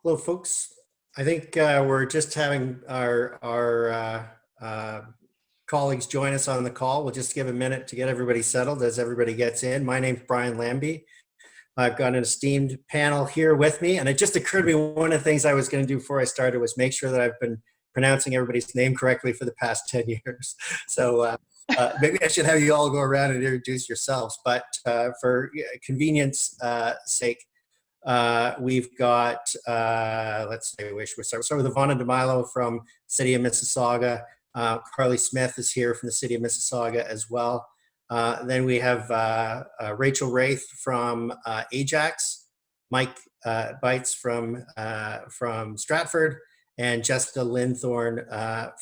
Hello, folks. I think we're just having our colleagues join us on the call. We'll just give a minute to get everybody settled as everybody gets in. My name's Brian Lambie. I've got an esteemed panel here with me, and it just occurred to me one of the things I was going to do before I started was make sure that I've been pronouncing everybody's name correctly for the past 10 years. So maybe I should have you all go around and introduce yourselves, but for convenience sake, we've got, let's say, we'll start with Ivana Millo from City of Mississauga. Carly Smith is here from the City of Mississauga as well. Then we have Rachael Wraith from Ajax, Mike Beitz from Stratford, and Jessica Linthorne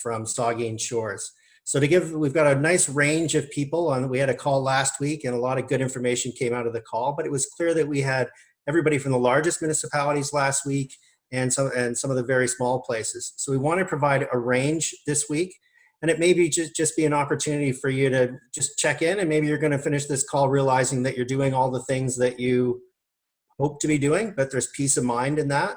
from Saugeen Shores. So we've got a nice range of people on. We had a call last week, and a lot of good information came out of the call. But it was clear that we had everybody from the largest municipalities last week and some of the very small places. So we want to provide a range this week, and it may be just be an opportunity for you to just check in, and maybe you're going to finish this call realizing that you're doing all the things that you hope to be doing, but there's peace of mind in that.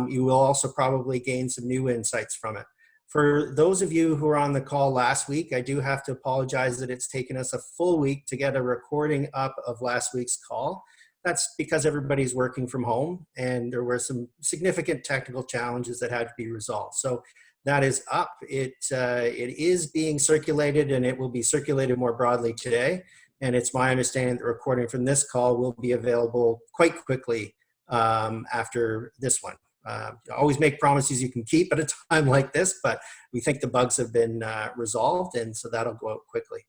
You will also probably gain some new insights from it. For those of you who were on the call last week, I do have to apologize that it's taken us a full week to get a recording up of last week's call. That's because everybody's working from home and there were some significant technical challenges that had to be resolved. So that is up. It is being circulated, and it will be circulated more broadly today. And it's my understanding that the recording from this call will be available quite quickly after this one. Always make promises you can keep at a time like this, but we think the bugs have been resolved, and so that'll go out quickly.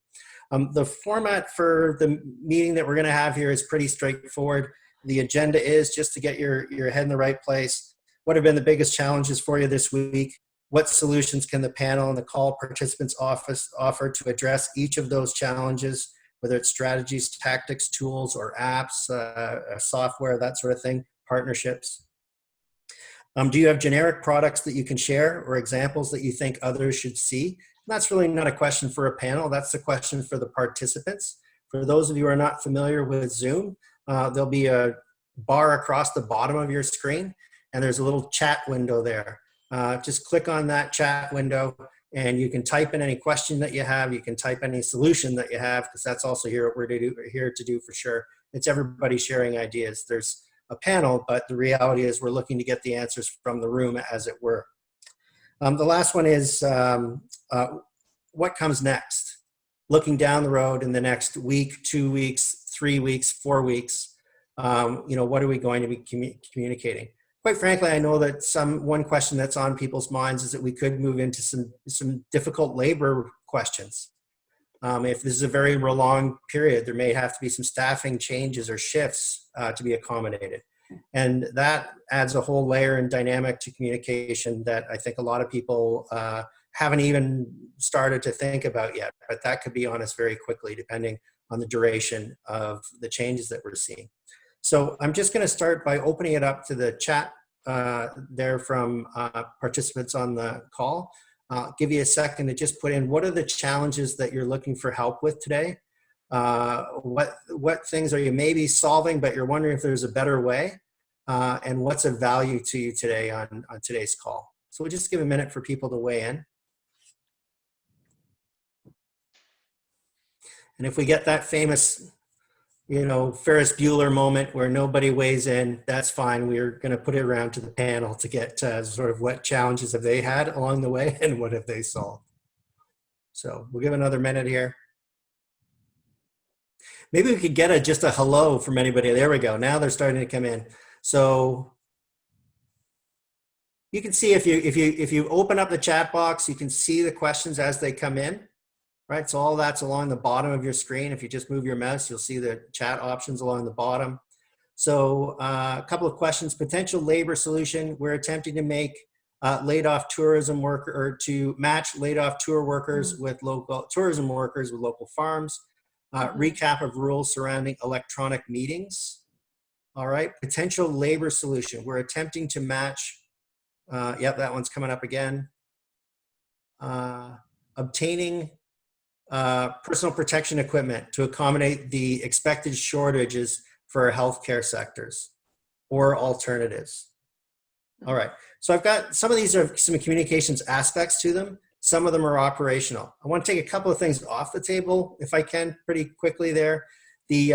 The format for the meeting that we're going to have here is pretty straightforward. The agenda is just to get your head in the right place. What have been the biggest challenges for you this week? What solutions can the panel and the call participants offer to address each of those challenges, whether it's strategies, tactics, tools, or apps, software, that sort of thing, partnerships? Do you have generic products that you can share or examples that you think others should see? That's really not a question for a panel. That's a question for the participants. For those of you who are not familiar with Zoom, there'll be a bar across the bottom of your screen, and there's a little chat window there. Just click on that chat window, and you can type in any question that you have. You can type any solution that you have, because that's also what we're here to do for sure. It's everybody sharing ideas. There's a panel, but the reality is we're looking to get the answers from the room, as it were. The last one is what comes next? Looking down the road in the next week, 2 weeks, 3 weeks, 4 weeks, what are we going to be communicating? Quite frankly, I know that one question that's on people's minds is that we could move into some difficult labor questions. If this is a very prolonged period, there may have to be some staffing changes or shifts to be accommodated. And that adds a whole layer and dynamic to communication that I think a lot of people haven't even started to think about yet, but that could be on us very quickly depending on the duration of the changes that we're seeing. So I'm just going to start by opening it up to the chat there from participants on the call. I'll give you a second to just put in what are the challenges that you're looking for help with today. What things are you maybe solving, but you're wondering if there's a better way, and what's of value to you today on today's call. So we'll just give a minute for people to weigh in. And if we get that famous, Ferris Bueller moment where nobody weighs in, that's fine. We're going to put it around to the panel to get sort of what challenges have they had along the way and what have they solved. So we'll give another minute here. Maybe we could get just a hello from anybody. There we go. Now they're starting to come in. So you can see if you open up the chat box, you can see the questions as they come in, right? So all that's along the bottom of your screen. If you just move your mouse, you'll see the chat options along the bottom. So a couple of questions. Potential labor solution. We're attempting to make laid off tourism worker, or to match laid off tour workers with local tourism workers with local farms. Recap of rules surrounding electronic meetings. All right, potential labor solution. We're attempting to match, yep, that one's coming up again. Obtaining personal protection equipment to accommodate the expected shortages for our healthcare sectors, or alternatives. All right. So I've got some of these are some communications aspects to them. Some of them are operational. I want to take a couple of things off the table, if I can, pretty quickly there. The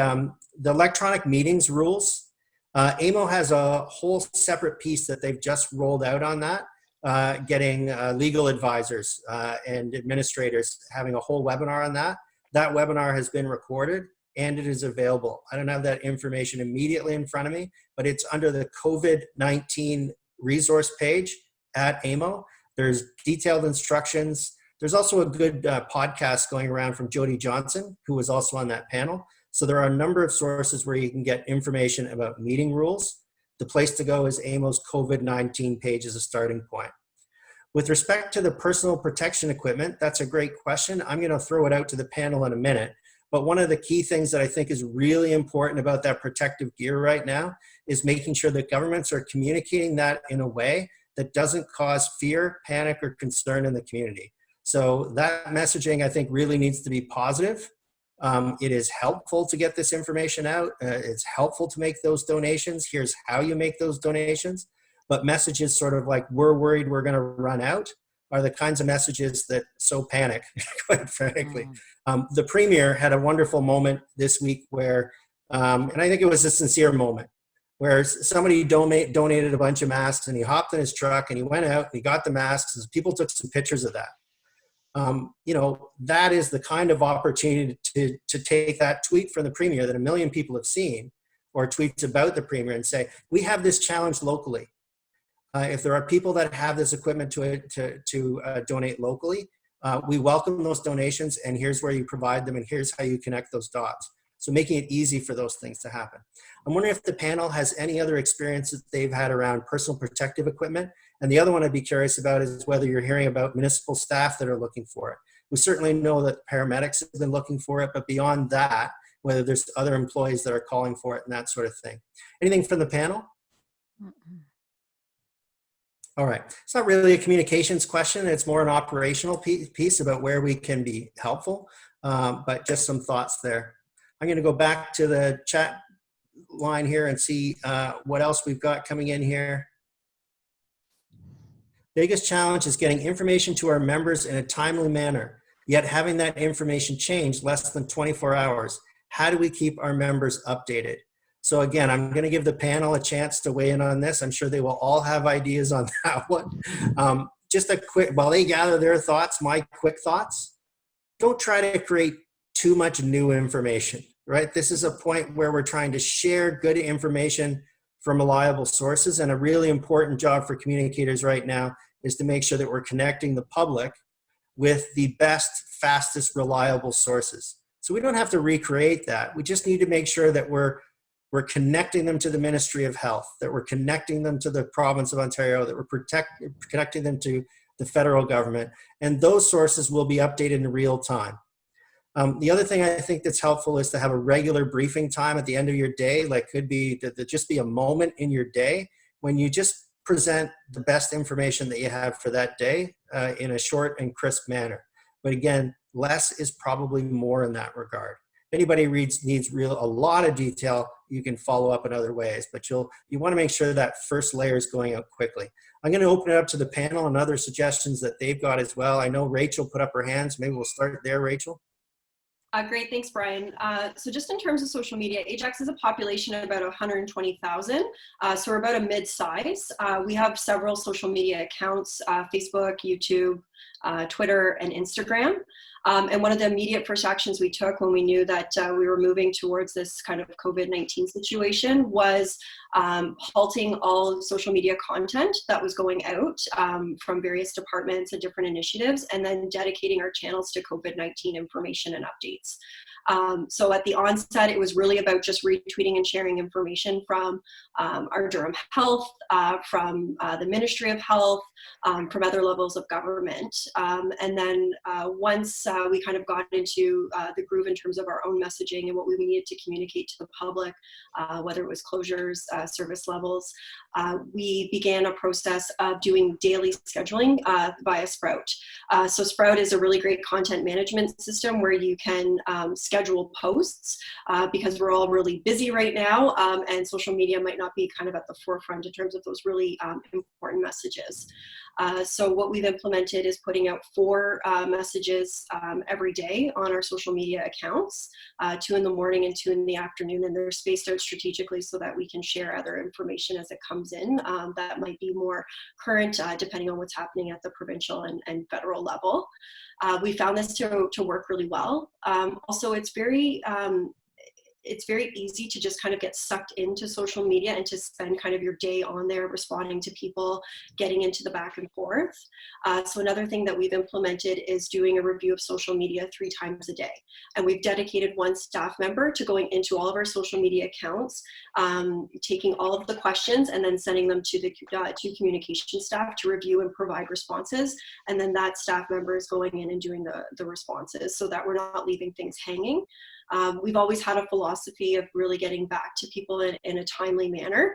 electronic meetings rules. AMO has a whole separate piece that they've just rolled out on that, getting legal advisors and administrators having a whole webinar on that. That webinar has been recorded and it is available. I don't have that information immediately in front of me, but it's under the COVID-19 resource page at AMO. There's detailed instructions. There's also a good podcast going around from Jody Johnson, who was also on that panel. So there are a number of sources where you can get information about meeting rules. The place to go is AMO's COVID-19 page as a starting point. With respect to the personal protection equipment, that's a great question. I'm going to throw it out to the panel in a minute. But one of the key things that I think is really important about that protective gear right now is making sure that governments are communicating that in a way that doesn't cause fear, panic, or concern in the community. So that messaging, I think, really needs to be positive. It is helpful to get this information out. It's helpful to make those donations. Here's how you make those donations. But messages sort of like, we're worried we're going to run out, are the kinds of messages that sow panic, quite frankly. The Premier had a wonderful moment this week where, and I think it was a sincere moment, where somebody donated a bunch of masks and he hopped in his truck and he went out and he got the masks and people took some pictures of that. You know, that is the kind of opportunity to take that tweet from the Premier that 1 million people have seen, or tweets about the Premier and say, we have this challenge locally. If there are people that have this equipment to donate locally, we welcome those donations, and here's where you provide them, and here's how you connect those dots. So making it easy for those things to happen. I'm wondering if the panel has any other experiences they've had around personal protective equipment. And the other one I'd be curious about is whether you're hearing about municipal staff that are looking for it. We certainly know that paramedics have been looking for it, but beyond that, whether there's other employees that are calling for it and that sort of thing. Anything from the panel? All right, it's not really a communications question. It's more an operational piece about where we can be helpful, but just some thoughts there. I'm going to go back to the chat line here and see what else we've got coming in here. Biggest challenge is getting information to our members in a timely manner, yet having that information change less than 24 hours. How do we keep our members updated? So again, I'm going to give the panel a chance to weigh in on this. I'm sure they will all have ideas on that one. Just a quick, while they gather their thoughts, my quick thoughts, don't try to create too much new information, right? This is a point where we're trying to share good information from reliable sources, and a really important job for communicators right now is to make sure that we're connecting the public with the best, fastest, reliable sources. So we don't have to recreate that. We just need to make sure that we're connecting them to the Ministry of Health, that we're connecting them to the province of Ontario, that we're connecting them to the federal government, and those sources will be updated in real time. The other thing I think that's helpful is to have a regular briefing time at the end of your day, like could be to just be a moment in your day when you just present the best information that you have for that day in a short and crisp manner. But again, less is probably more in that regard. If anybody needs a lot of detail, you can follow up in other ways, but you want to make sure that first layer is going out quickly. I'm going to open it up to the panel and other suggestions that they've got as well. I know Rachael put up her hands. Maybe we'll start there, Rachael. Great, thanks, Brian. So just in terms of social media, Ajax is a population of about 120,000, so we're about a mid-size. We have several social media accounts, Facebook, YouTube, Twitter, and Instagram. And one of the immediate first actions we took when we knew that we were moving towards this kind of COVID-19 situation was halting all social media content that was going out from various departments and different initiatives, and then dedicating our channels to COVID-19 information and updates. So at the onset, it was really about just retweeting and sharing information from our Durham Health, from the Ministry of Health, from other levels of government. development. And then once we kind of got into the groove in terms of our own messaging and what we needed to communicate to the public, whether it was closures, service levels, we began a process of doing daily scheduling via Sprout. So Sprout is a really great content management system where you can schedule posts because we're all really busy right now, and social media might not be kind of at the forefront in terms of those really important messages. So what we've implemented is putting out 4 messages every day on our social media accounts, 2 in the morning and 2 in the afternoon, and they're spaced out strategically so that we can share other information as it comes in that might be more current depending on what's happening at the provincial and federal level. We found this to work really well. Also, it's very easy to just kind of get sucked into social media and to spend kind of your day on there responding to people, getting into the back and forth. So another thing that we've implemented is doing a review of social media 3 times a day. And we've dedicated 1 staff member to going into all of our social media accounts, taking all of the questions and then sending them to the to communication staff to review and provide responses. And then that staff member is going in and doing the responses so that we're not leaving things hanging. We've always had a philosophy of really getting back to people in a timely manner,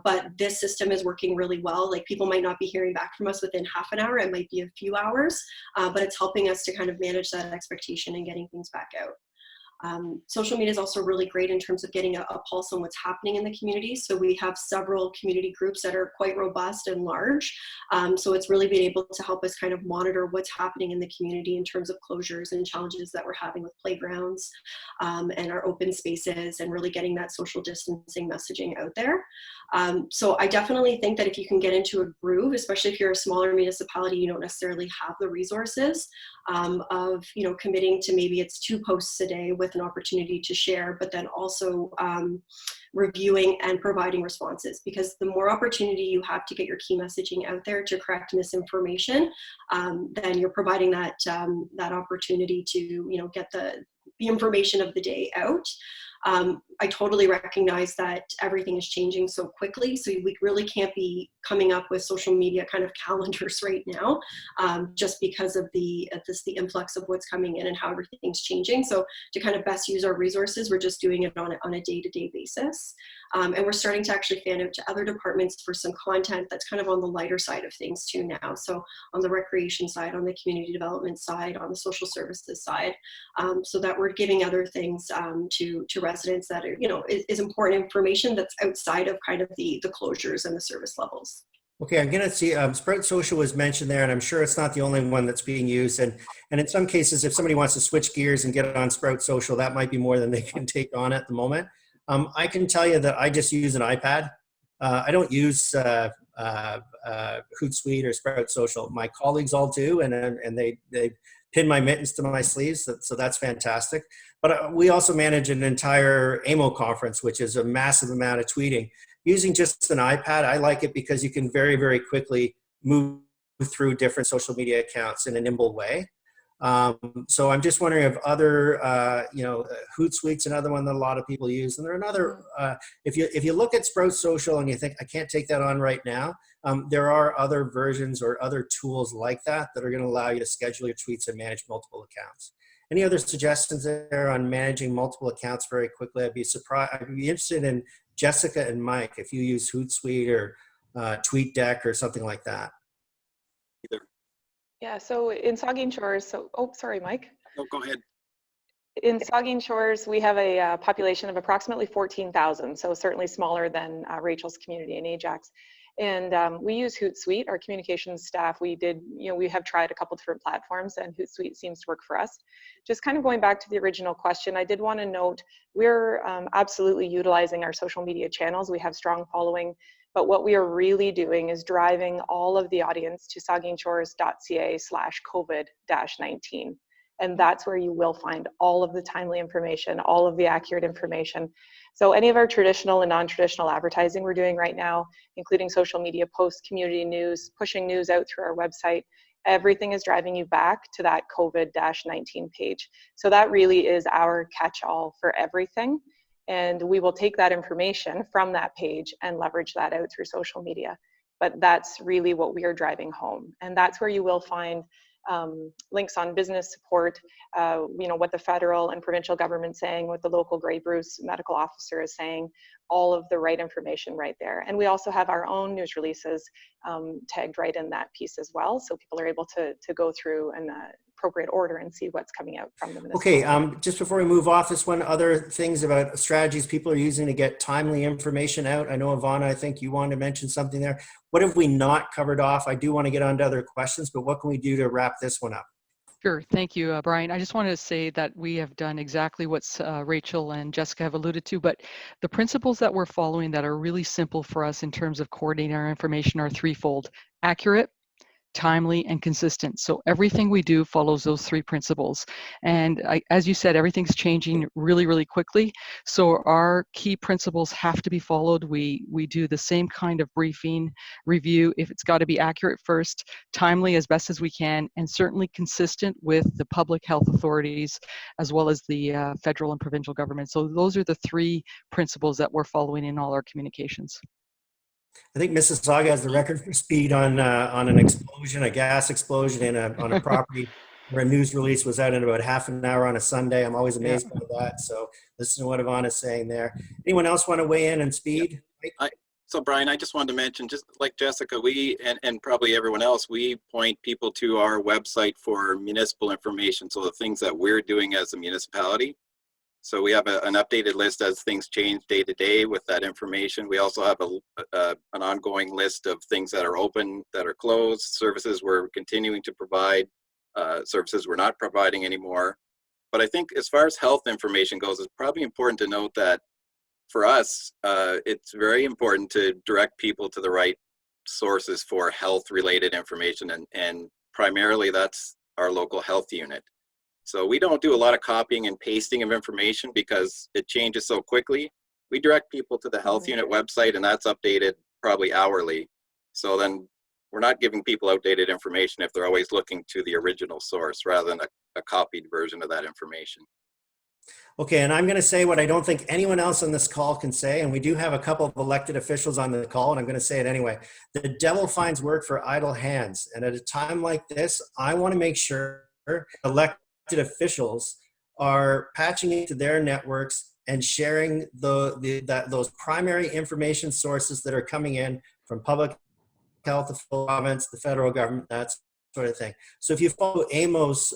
but this system is working really well. Like, people might not be hearing back from us within half an hour, it might be a few hours, but it's helping us to kind of manage that expectation and getting things back out. Social media is also really great in terms of getting a pulse on what's happening in the community. So we have several community groups that are quite robust and large. So it's really been able to help us kind of monitor what's happening in the community in terms of closures and challenges that we're having with playgrounds and our open spaces, and really getting that social distancing messaging out there. So I definitely think that if you can get into a groove, especially if you're a smaller municipality, you don't necessarily have the resources of, you know, committing to maybe it's 2 posts a day with an opportunity to share, but then also reviewing and providing responses, because the more opportunity you have to get your key messaging out there to correct misinformation, then you're providing that that opportunity to, you know, get the information of the day out. I totally recognize that everything is changing so quickly, so we really can't be coming up with social media kind of calendars right now, just because of the influx of what's coming in and how everything's changing. So to kind of best use our resources, we're just doing it on a day-to-day basis. And we're starting to actually fan out to other departments for some content that's kind of on the lighter side of things too now. So on the recreation side, on the community development side, on the social services side, so that we're giving other things to residents that are, you know, is important information that's outside of kind of the closures and the service levels. Okay, I'm going to see Sprout Social was mentioned there, and I'm sure it's not the only one that's being used. And in some cases, if somebody wants to switch gears and get on Sprout Social, that might be more than they can take on at the moment. I can tell you that I just use an iPad. I don't use Hootsuite or Sprout Social. My colleagues all do, and they pin my mittens to my sleeves, so that's fantastic. But we also manage an entire AMO conference, which is a massive amount of tweeting. Using just an iPad, I like it because you can very, very quickly move through different social media accounts in a nimble way. So I'm just wondering if other, Hootsuite's another one that a lot of people use. And there are another, if you look at Sprout Social and you think, I can't take that on right now, there are other versions or other tools like that that are going to allow you to schedule your tweets and manage multiple accounts. Any other suggestions there on managing multiple accounts very quickly? I'd be interested in Jessica and Mike, if you use Hootsuite or TweetDeck or something like that. Either. Yeah, so in Saugeen Shores, sorry, Mike. No, go ahead. In Saugeen Shores, we have a population of approximately 14,000, so certainly smaller than Rachael's community in Ajax. And we use Hootsuite, our communications staff. We have tried a couple different platforms, and Hootsuite seems to work for us. Just kind of going back to the original question, I did want to note we're absolutely utilizing our social media channels. We have strong following, but what we are really doing is driving all of the audience to saugeenshores.ca/COVID-19. And that's where you will find all of the timely information, all of the accurate information. So any of our traditional and non-traditional advertising we're doing right now, including social media posts, community news, pushing news out through our website, everything is driving you back to that COVID-19 page. So that really is our catch-all for everything. And we will take that information from that page and leverage that out through social media. but that's really what we are driving home. And that's where you will find links on business support, what the federal and provincial government saying, what the local Grey Bruce medical officer is saying, all of the right information right there. And we also have our own news releases tagged right in that piece as well, so people are able to go through an appropriate order and see what's coming out from the municipality. Okay, just before we move off this one, other things about strategies people are using to get timely information out. I know, Ivana, I think you wanted to mention something there. What have we not covered off? I do want to get on to other questions, but what can we do to wrap this one up? Sure. Thank you, Brian. I just wanted to say that we have done exactly what Rachael and Jessica have alluded to, but the principles that we're following that are really simple for us in terms of coordinating our information are threefold: accurate, timely, and consistent. So everything we do follows those three principles. And as you said, everything's changing really, really quickly. So our key principles have to be followed. We do the same kind of briefing, review. If it's got to be accurate first, timely as best as we can, and certainly consistent with the public health authorities, as well as the federal and provincial government. So those are the three principles that we're following in all our communications. I think Mississauga has the record for speed on an explosion, a gas explosion on a property where a news release was out in about half an hour on a Sunday. I'm always amazed by that. So listen to what Ivana's saying there. Anyone else want to weigh in on speed? So Brian, I just wanted to mention, just like Jessica, we, and probably everyone else, we point people to our website for municipal information. So the things that we're doing as a municipality. So we have an updated list as things change day to day with that information. We also have an ongoing list of things that are open, that are closed, services we're continuing to provide, services we're not providing anymore. But I think as far as health information goes, it's probably important to note that for us, it's very important to direct people to the right sources for health related information. And primarily that's our local health unit. So we don't do a lot of copying and pasting of information because it changes so quickly. We direct people to the health unit website, and that's updated probably hourly. So then we're not giving people outdated information if they're always looking to the original source rather than a copied version of that information. Okay, and I'm going to say what I don't think anyone else on this call can say, and we do have a couple of elected officials on the call, and I'm going to say it anyway. The devil finds work for idle hands, and at a time like this, I want to make sure elected officials are patching into their networks and sharing those primary information sources that are coming in from public health, the province, the federal government, that sort of thing. So if you follow AMO's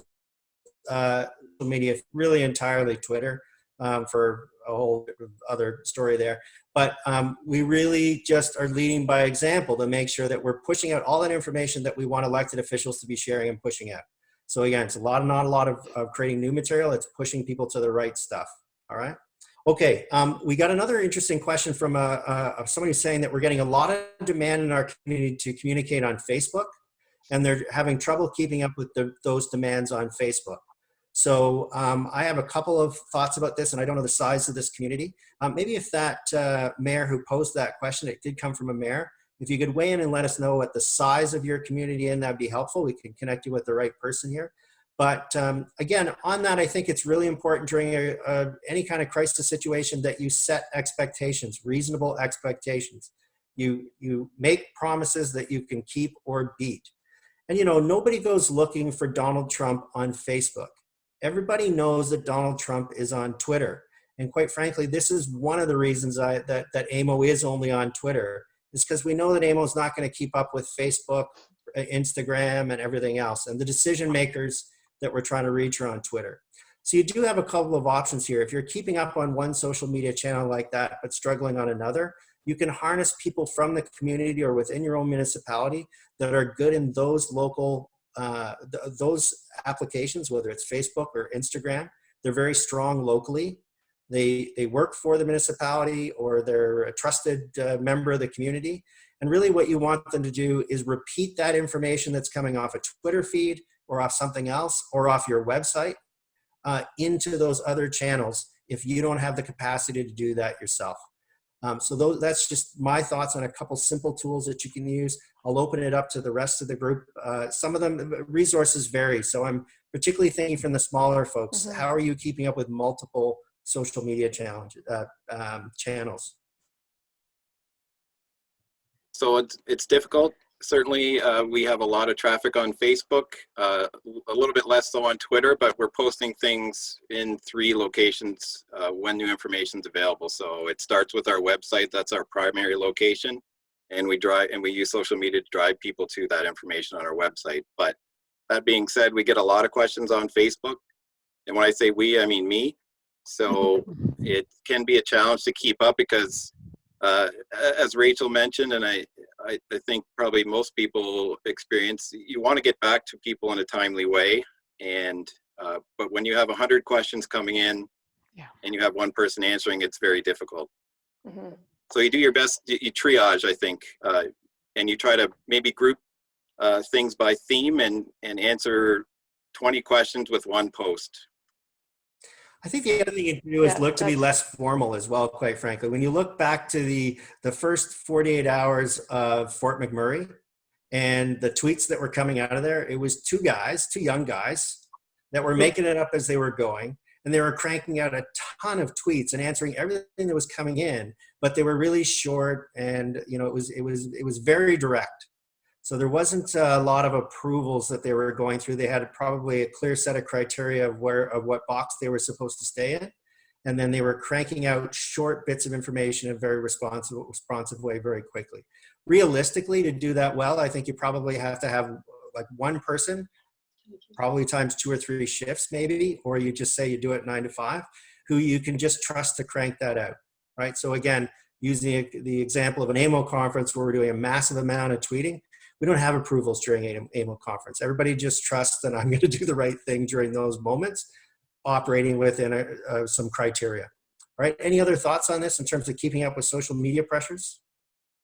social media, really entirely Twitter, for a whole other story there. But we really just are leading by example to make sure that we're pushing out all that information that we want elected officials to be sharing and pushing out. So again, it's not a lot of creating new material. It's pushing people to the right stuff. All right. Okay. We got another interesting question from somebody saying that we're getting a lot of demand in our community to communicate on Facebook, and they're having trouble keeping up with those demands on Facebook. So I have a couple of thoughts about this, and I don't know the size of this community. Maybe if that mayor who posed that question, it did come from a mayor, if you could weigh in and let us know what the size of your community is, that'd be helpful. We can connect you with the right person here. But again, on that, I think it's really important during any kind of crisis situation that you set expectations, reasonable expectations. You make promises that you can keep or beat. And nobody goes looking for Donald Trump on Facebook. Everybody knows that Donald Trump is on Twitter. And quite frankly, this is one of the reasons that AMO is only on Twitter, is because we know that AMO is not going to keep up with Facebook, Instagram, and everything else. And the decision makers that we're trying to reach are on Twitter. So you do have a couple of options here. If you're keeping up on one social media channel like that, but struggling on another, you can harness people from the community or within your own municipality that are good in those local, those applications, whether it's Facebook or Instagram. They're very strong locally. They work for the municipality, or they're a trusted member of the community. And really what you want them to do is repeat that information that's coming off a Twitter feed or off something else or off your website into those other channels if you don't have the capacity to do that yourself. So that's just my thoughts on a couple simple tools that you can use. I'll open it up to the rest of the group. Some of them resources vary. So I'm particularly thinking from the smaller folks. How are you keeping up with multiple social media channels? So it's difficult. Certainly, we have a lot of traffic on Facebook, a little bit less so on Twitter, but we're posting things in 3 locations when new information is available. So it starts with our website. That's our primary location. And we use social media to drive people to that information on our website. But that being said, we get a lot of questions on Facebook. And when I say we, I mean me. So it can be a challenge to keep up because as Rachael mentioned, and I think probably most people experience, you want to get back to people in a timely way. And but when you have 100 questions coming in and you have one person answering, it's very difficult. Mm-hmm. So you do your best, you triage, I think, and you try to maybe group things by theme and answer 20 questions with one post. I think the other thing you can do is look to be less formal as well, quite frankly. When you look back to the first 48 hours of Fort McMurray and the tweets that were coming out of there, it was 2 young guys that were making it up as they were going. And they were cranking out a ton of tweets and answering everything that was coming in, but they were really short and, you know, it was very direct. So there wasn't a lot of approvals that they were going through. They had probably a clear set of criteria of what box they were supposed to stay in. And then they were cranking out short bits of information in a very responsive way very quickly. Realistically, to do that well, I think you probably have to have like one person, probably times 2 or 3 shifts maybe, or you just say you do it 9 to 5, who you can just trust to crank that out, right? So again, using the example of an AMO conference where we're doing a massive amount of tweeting, we don't have approvals during an AMO conference. Everybody just trusts that I'm going to do the right thing during those moments, operating within some criteria. All right, any other thoughts on this in terms of keeping up with social media pressures?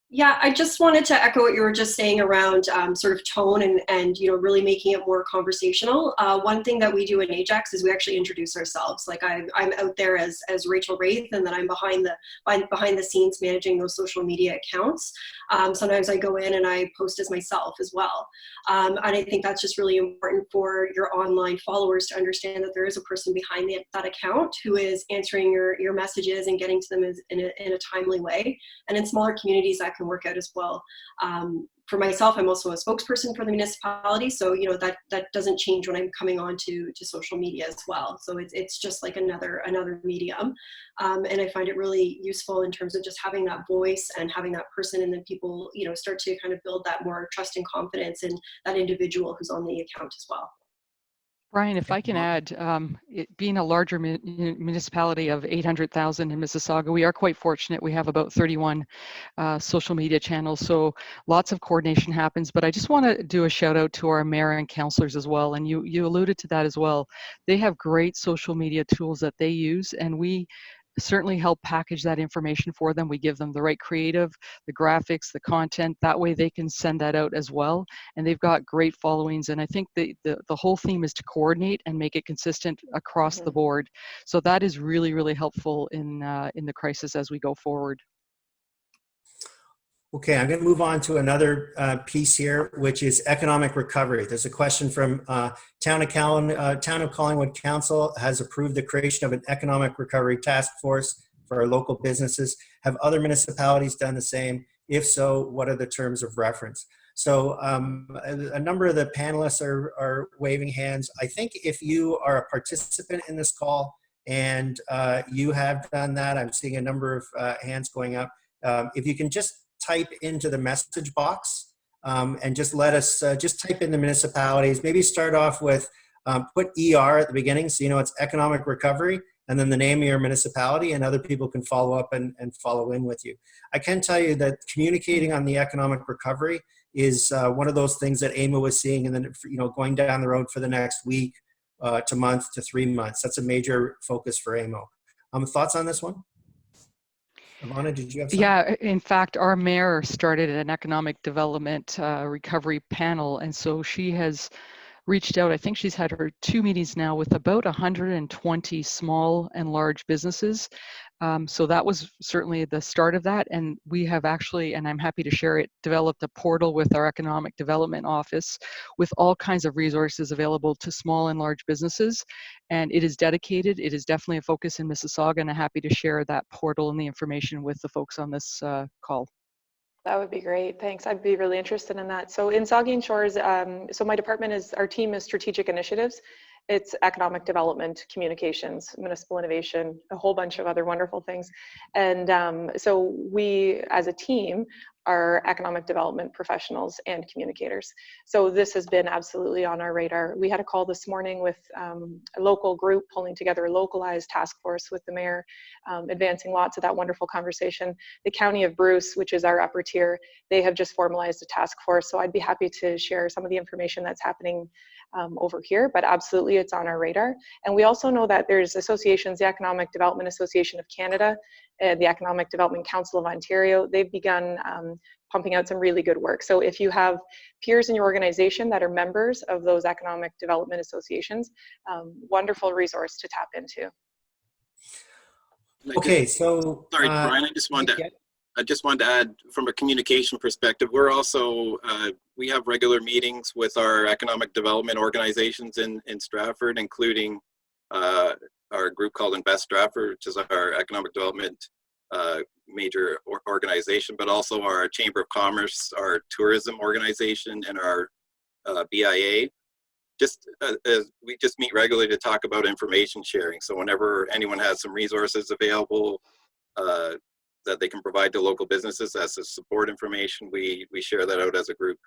Yeah, I just wanted to echo what you were just saying around sort of tone and you know, really making it more conversational. One thing that we do in Ajax is we actually introduce ourselves. Like I'm out there as Rachael Wraith, and then I'm behind the scenes managing those social media accounts. Sometimes I go in and I post as myself as well. And I think that's just really important for your online followers to understand that there is a person behind that account who is answering your messages and getting to them in a timely way. And in smaller communities, that can work out as well. For myself, I'm also a spokesperson for the municipality, so you know that doesn't change when I'm coming on to social media as well. So it's just like another medium, and I find it really useful in terms of just having that voice and having that person, and then people you know start to kind of build that more trust and confidence in that individual who's on the account as well. Brian, if I can add, it being a larger municipality of 800,000 in Mississauga, we are quite fortunate. We have about 31 social media channels, so lots of coordination happens. But I just want to do a shout out to our mayor and councillors as well, and you alluded to that as well. They have great social media tools that they use, and we certainly help package that information for them. We give them the right creative, the graphics, the content. That way they can send that out as well. And they've got great followings. And I think the whole theme is to coordinate and make it consistent across the board. So that is really, really helpful in the crisis as we go forward. Okay, I'm going to move on to another piece here, which is economic recovery. There's a question from Town of Collingwood Council has approved the creation of an economic recovery task force for our local businesses. Have other municipalities done the same? If so, what are the terms of reference? So a number of the panelists are waving hands. I think if you are a participant in this call and you have done that, I'm seeing a number of hands going up. If you can just type into the message box and just let us just type in the municipalities. Maybe start off with put ER at the beginning so you know it's economic recovery, and then the name of your municipality, and other people can follow up and follow in with you. I can tell you that communicating on the economic recovery is one of those things that AMO is seeing, and then you know going down the road for the next week to month to 3 months. That's a major focus for AMO. Thoughts on this one? Ivana, did you have something? Yeah, in fact, our mayor started an economic development recovery panel, and so she has reached out. I think she's had her 2 meetings now with about 120 small and large businesses. So that was certainly the start of that. And we have actually, and I'm happy to share it, developed a portal with our economic development office with all kinds of resources available to small and large businesses. And it is dedicated. It is definitely a focus in Mississauga, and I'm happy to share that portal and the information with the folks on this call. That would be great. Thanks. I'd be really interested in that. So in Saugeen Shores, so my department our team is strategic initiatives. It's economic development, communications, municipal innovation, a whole bunch of other wonderful things. And so we, as a team, are economic development professionals and communicators. So this has been absolutely on our radar. We had a call this morning with a local group pulling together a localized task force with the mayor, advancing lots of that wonderful conversation. The County of Bruce, which is our upper tier, they have just formalized a task force. So I'd be happy to share some of the information that's happening over here, but absolutely it's on our radar. And we also know that there's associations, the Economic Development Association of Canada, the Economic Development Council of Ontario, they've begun pumping out some really good work. So if you have peers in your organization that are members of those economic development associations, wonderful resource to tap into. Okay, so sorry, Brian, I just wanted to add from a communication perspective, we're also, we have regular meetings with our economic development organizations in Stratford, including our group called Invest Stratford, which is our economic development major organization, but also our Chamber of Commerce, our tourism organization, and our BIA. We just meet regularly to talk about information sharing. So whenever anyone has some resources available that they can provide to local businesses as a support information, we share that out as a group.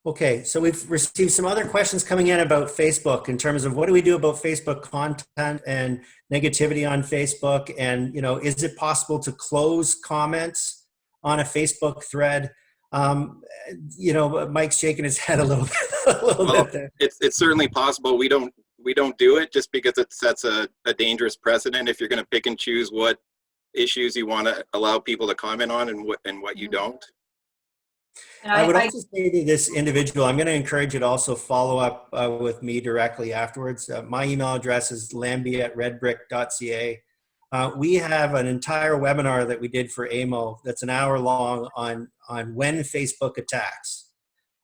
Okay, so we've received some other questions coming in about Facebook in terms of what do we do about Facebook content and negativity on Facebook, and is it possible to close comments on a Facebook thread? Mike's shaking his head a little bit there. It's certainly possible. We don't do it just because it sets a dangerous precedent if you're going to pick and choose what issues you want to allow people to comment on and what you don't. I would also say to this individual, I'm going to encourage you to also follow up with me directly afterwards. My email address is lambie@redbrick.ca. We have an entire webinar that we did for AMO that's an hour long on when Facebook attacks.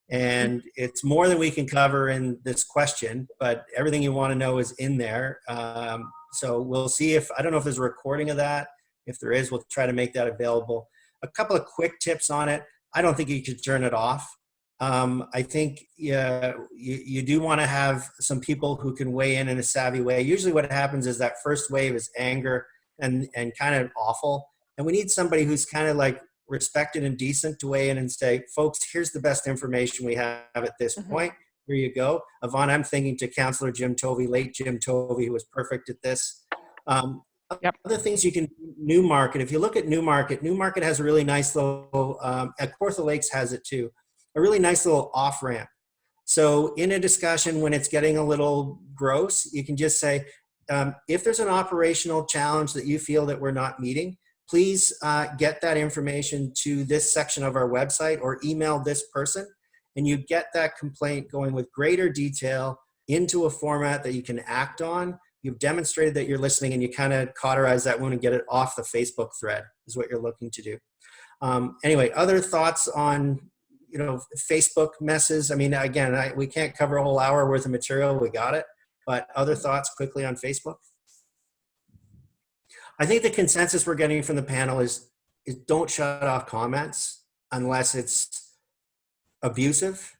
And it's more than we can cover in this question, but everything you want to know is in there. So we'll see I don't know if there's a recording of that. If there is, we'll try to make that available. A couple of quick tips on it. I don't think you should turn it off. I think you do want to have some people who can weigh in a savvy way. Usually what happens is that first wave is anger and kind of awful. And we need somebody who's kind of like respected and decent to weigh in and say, folks, here's the best information we have at this point. Here you go. Ivana, I'm thinking to Councillor Jim Tovey, late Jim Tovey, who was perfect at this. Other things you can, Newmarket. If you look at Newmarket has a really nice little, at Kawartha Lakes has it too, a really nice little off-ramp. So in a discussion when it's getting a little gross, you can just say, if there's an operational challenge that you feel that we're not meeting, please get that information to this section of our website or email this person, and you get that complaint going with greater detail into a format that you can act on. You've demonstrated that you're listening, and you kind of cauterize that one and get it off the Facebook thread is what you're looking to do. Anyway, other thoughts on Facebook messes? I mean, again, we can't cover a whole hour worth of material. We got it. But other thoughts quickly on Facebook? I think the consensus we're getting from the panel is don't shut off comments unless it's abusive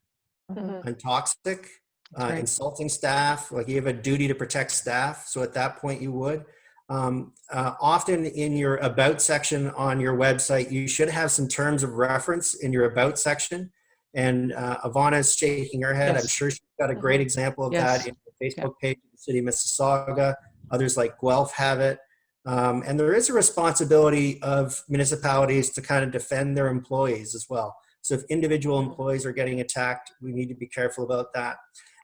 and toxic. Insulting staff, like you have a duty to protect staff. So at that point you would. Often in your about section on your website, you should have some terms of reference in your about section. And Ivana is shaking her head. Yes. I'm sure she's got a great example of that in the Facebook page of the City of Mississauga. Others like Guelph have it. And there is a responsibility of municipalities to kind of defend their employees as well. So if individual employees are getting attacked, we need to be careful about that.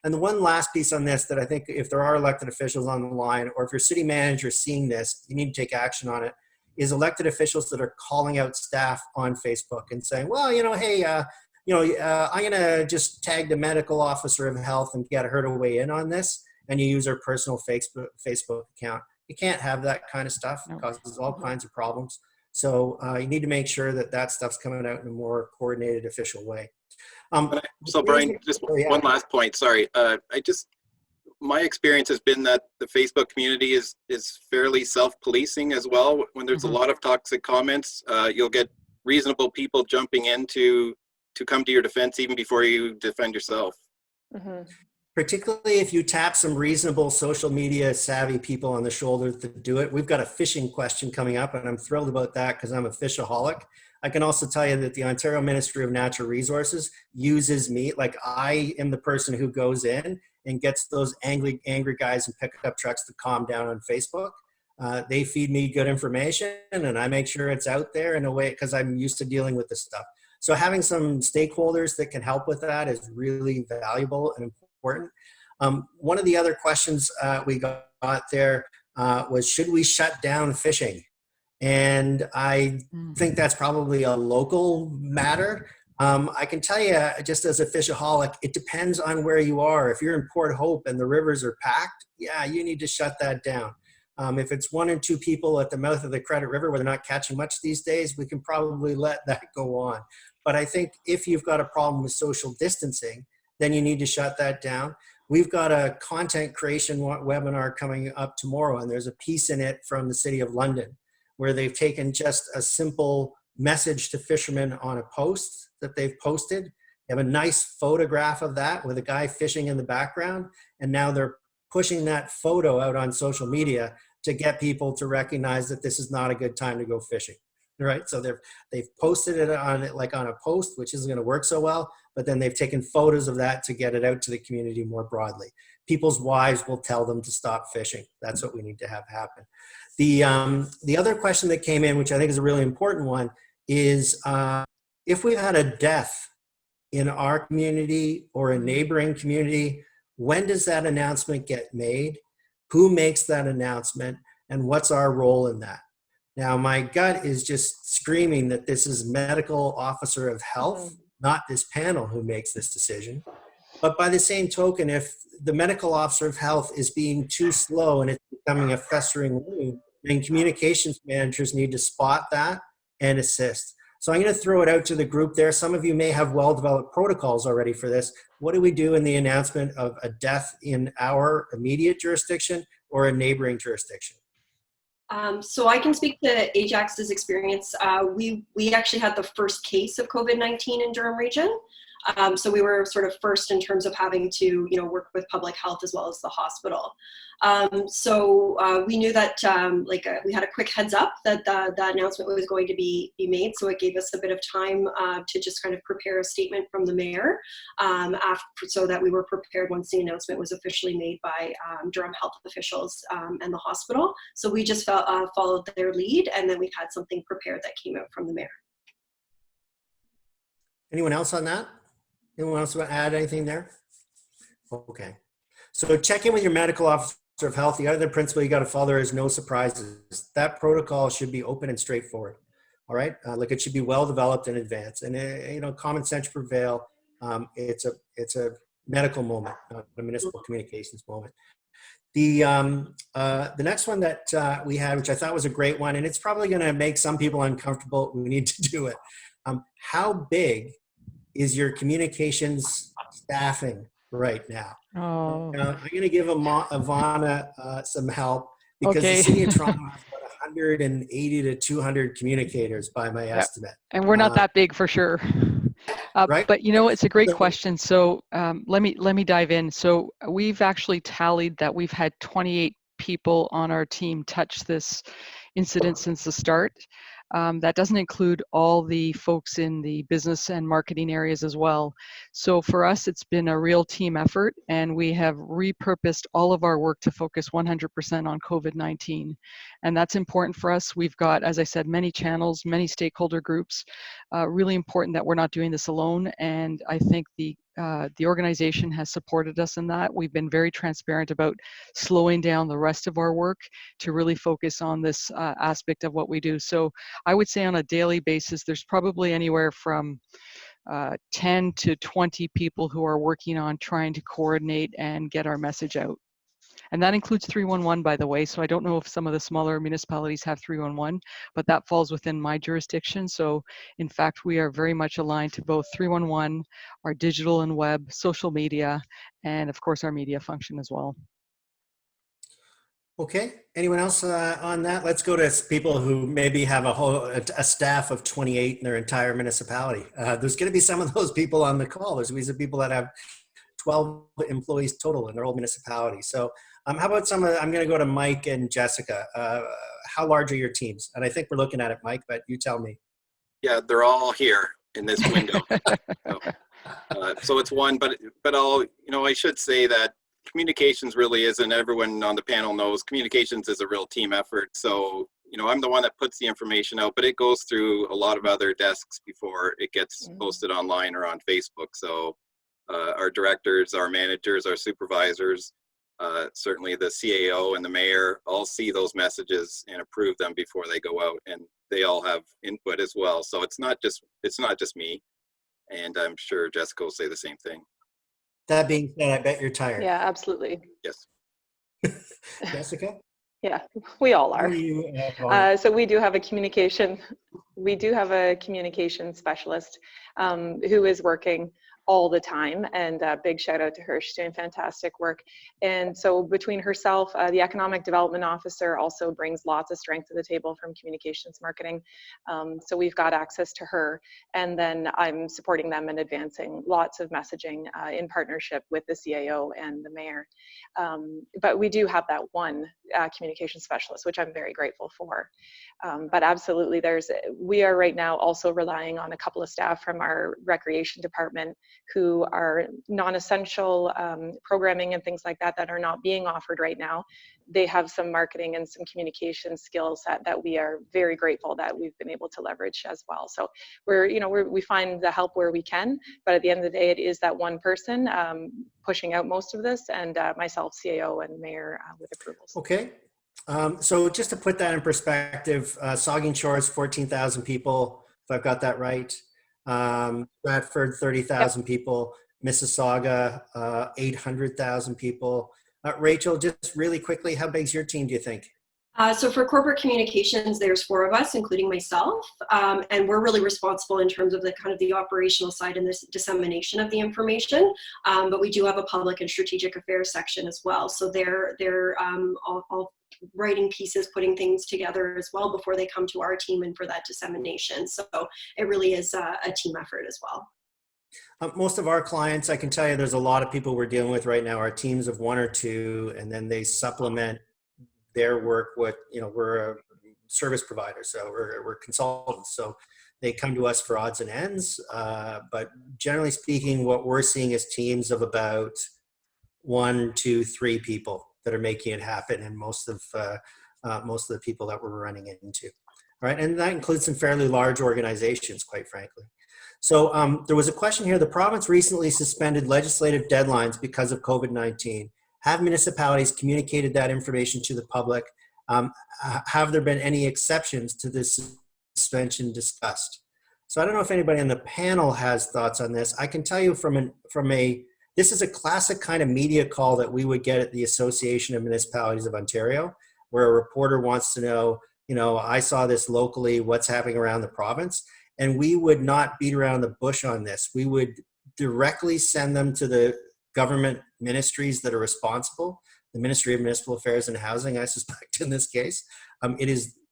And the one last piece on this that I think if there are elected officials on the line, or if your city manager is seeing this, you need to take action on it, is elected officials that are calling out staff on Facebook and saying, well, hey, I'm going to just tag the medical officer of health and get her to weigh in on this. And you use her personal Facebook account. You can't have that kind of stuff. It causes all kinds of problems. So you need to make sure that that stuff's coming out in a more coordinated, official way. So Brian, just one last point, sorry. My experience has been that the Facebook community is fairly self-policing as well. When there's a lot of toxic comments, you'll get reasonable people jumping in to come to your defense even before you defend yourself. Mhm. Particularly if you tap some reasonable social media savvy people on the shoulder to do it. We've got a fishing question coming up, and I'm thrilled about that because I'm a fishaholic. I can also tell you that the Ontario Ministry of Natural Resources uses me. Like, I am the person who goes in and gets those angry guys in pickup trucks to calm down on Facebook. They feed me good information, and I make sure it's out there in a way, because I'm used to dealing with this stuff. So having some stakeholders that can help with that is really valuable and important. One of the other questions we got there was, should we shut down fishing? And I think that's probably a local matter. I can tell you, just as a fishaholic, it depends on where you are. If you're in Port Hope and the rivers are packed, yeah, you need to shut that down. If it's 1 or 2 people at the mouth of the Credit River where they're not catching much these days, we can probably let that go on. But I think if you've got a problem with social distancing, then you need to shut that down. We've got a content creation webinar coming up tomorrow, and there's a piece in it from the City of London where they've taken just a simple message to fishermen on a post that they've posted. They have a nice photograph of that with a guy fishing in the background, and now they're pushing that photo out on social media to get people to recognize that this is not a good time to go fishing. Right, so they've posted it on a post, which isn't going to work so well, but then they've taken photos of that to get it out to the community more broadly. People's wives will tell them to stop fishing. That's what we need to have happen. The other question that came in, which I think is a really important one, is if we've had a death in our community or a neighboring community, when does that announcement get made? Who makes that announcement? And what's our role in that? Now, my gut is just screaming that this is medical officer of health, not this panel who makes this decision. But by the same token, if the medical officer of health is being too slow and it's becoming a festering wound, then communications managers need to spot that and assist. So I'm going to throw it out to the group there. Some of you may have well-developed protocols already for this. What do we do in the announcement of a death in our immediate jurisdiction or a neighboring jurisdiction? So I can speak to Ajax's experience. We actually had the first case of COVID-19 in Durham region. So we were sort of first in terms of having to, work with public health as well as the hospital. So we knew that we had a quick heads up that the announcement was going to be made. So it gave us a bit of time to just kind of prepare a statement from the mayor so that we were prepared once the announcement was officially made by Durham health officials and the hospital. So we just followed their lead, and then we had something prepared that came out from the mayor. Anyone else on that? Anyone else want to add anything there? Okay. So check in with your medical officer of health. The other principle you got to follow there is no surprises. That protocol should be open and straightforward. All right. It should be well developed in advance, and common sense prevail. It's a medical moment, not a municipal communications moment. The next one that we had, which I thought was a great one, and it's probably going to make some people uncomfortable. We need to do it. How big is your communications staffing right now? Oh, I'm going to give Ivana some help because okay. the City of Toronto has about 180 to 200 communicators by my estimate. And we're not that big for sure. Right? But it's a great question. So let me dive in. So we've actually tallied that we've had 28 people on our team touch this incident since the start. That doesn't include all the folks in the business and marketing areas as well. So for us, it's been a real team effort, and we have repurposed all of our work to focus 100% on COVID-19. And that's important for us. We've got, as I said, many channels, many stakeholder groups. Really important that we're not doing this alone. And I think the organization has supported us in that. We've been very transparent about slowing down the rest of our work to really focus on this aspect of what we do. So I would say on a daily basis, there's probably anywhere from 10 to 20 people who are working on trying to coordinate and get our message out. And that includes 311, by the way. So I don't know if some of the smaller municipalities have 311, but that falls within my jurisdiction. So in fact, we are very much aligned to both 311, our digital and web, social media, and of course our media function as well. Okay, anyone else on that? Let's go to people who maybe have a staff of 28 in their entire municipality. There's going to be some of those people on the call. There's these people that have 12 employees total in their whole municipality. So how about I'm going to go to Mike and Jessica. How large are your teams? And I think we're looking at it, Mike, but you tell me. Yeah, they're all here in this window. So it's one, but I should say that communications really is, and everyone on the panel knows, communications is a real team effort. So, I'm the one that puts the information out, but it goes through a lot of other desks before it gets posted online or on Facebook. So our directors, our managers, our supervisors, certainly the CAO and the mayor all see those messages and approve them before they go out, and they all have input as well. So it's not just me, and I'm sure Jessica will say the same thing. That being said, I bet you're tired. Yeah, absolutely. Yes. Jessica? Yeah, we all are. You, so we do have a communication specialist who is working all the time, and big shout out to her. She's doing fantastic work. And so between herself, the economic development officer also brings lots of strength to the table from communications marketing. So we've got access to her, and then I'm supporting them in advancing lots of messaging in partnership with the CAO and the mayor. But we do have that one communication specialist, which I'm very grateful for. But absolutely, we are right now also relying on a couple of staff from our recreation department who are non-essential programming and things like that are not being offered right now. They have some marketing and some communication skills that we are very grateful that we've been able to leverage as well. So we find the help where we can, but at the end of the day, it is that one person pushing out most of this, and myself, CAO, and mayor with approvals. Okay. So just to put that in perspective, Saugeen Shores, 14,000 people, if I've got that right. Stratford, 30,000 people. Mississauga, 800,000 people. Rachael, just really quickly, how big's your team, do you think? So for corporate communications, there's 4 of us, including myself, and we're really responsible in terms of the operational side and this dissemination of the information. But we do have a public and strategic affairs section as well. So they're all writing pieces, putting things together as well before they come to our team and for that dissemination. So it really is a team effort as well. Most of our clients, I can tell you, there's a lot of people we're dealing with right now are teams of 1 or 2, and then they supplement their work with, we're a service provider, so we're consultants, so they come to us for odds and ends. But generally speaking, what we're seeing is teams of about 1, 2, 3 people that are making it happen, and most of the people that we're running into. All right, and that includes some fairly large organizations, quite frankly. So there was a question here. The province recently suspended legislative deadlines because of COVID-19. Have municipalities communicated that information to the public? Have there been any exceptions to this suspension discussed? So I don't know if anybody on the panel has thoughts on this. I can tell you this is a classic kind of media call that we would get at the Association of Municipalities of Ontario, where a reporter wants to know, I saw this locally, what's happening around the province? And we would not beat around the bush on this. We would directly send them to the government ministries that are responsible, the Ministry of Municipal Affairs and Housing, I suspect in this case.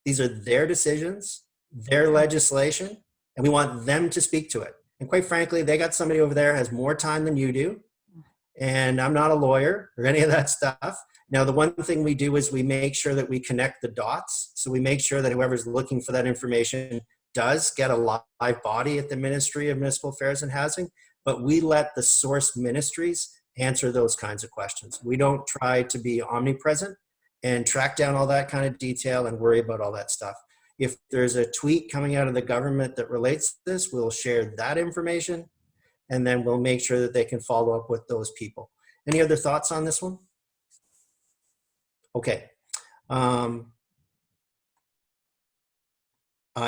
These are their decisions, their legislation, and we want them to speak to it. And quite frankly, they got somebody over there who has more time than you do. And I'm not a lawyer or any of that stuff. Now, the one thing we do is we make sure that we connect the dots. So we make sure that whoever's looking for that information does get a live body at the Ministry of Municipal Affairs and Housing, but we let the source ministries answer those kinds of questions. We don't try to be omnipresent and track down all that kind of detail and worry about all that stuff. If there's a tweet coming out of the government that relates to this, we'll share that information, and then we'll make sure that they can follow up with those people. Any other thoughts on this one? Okay.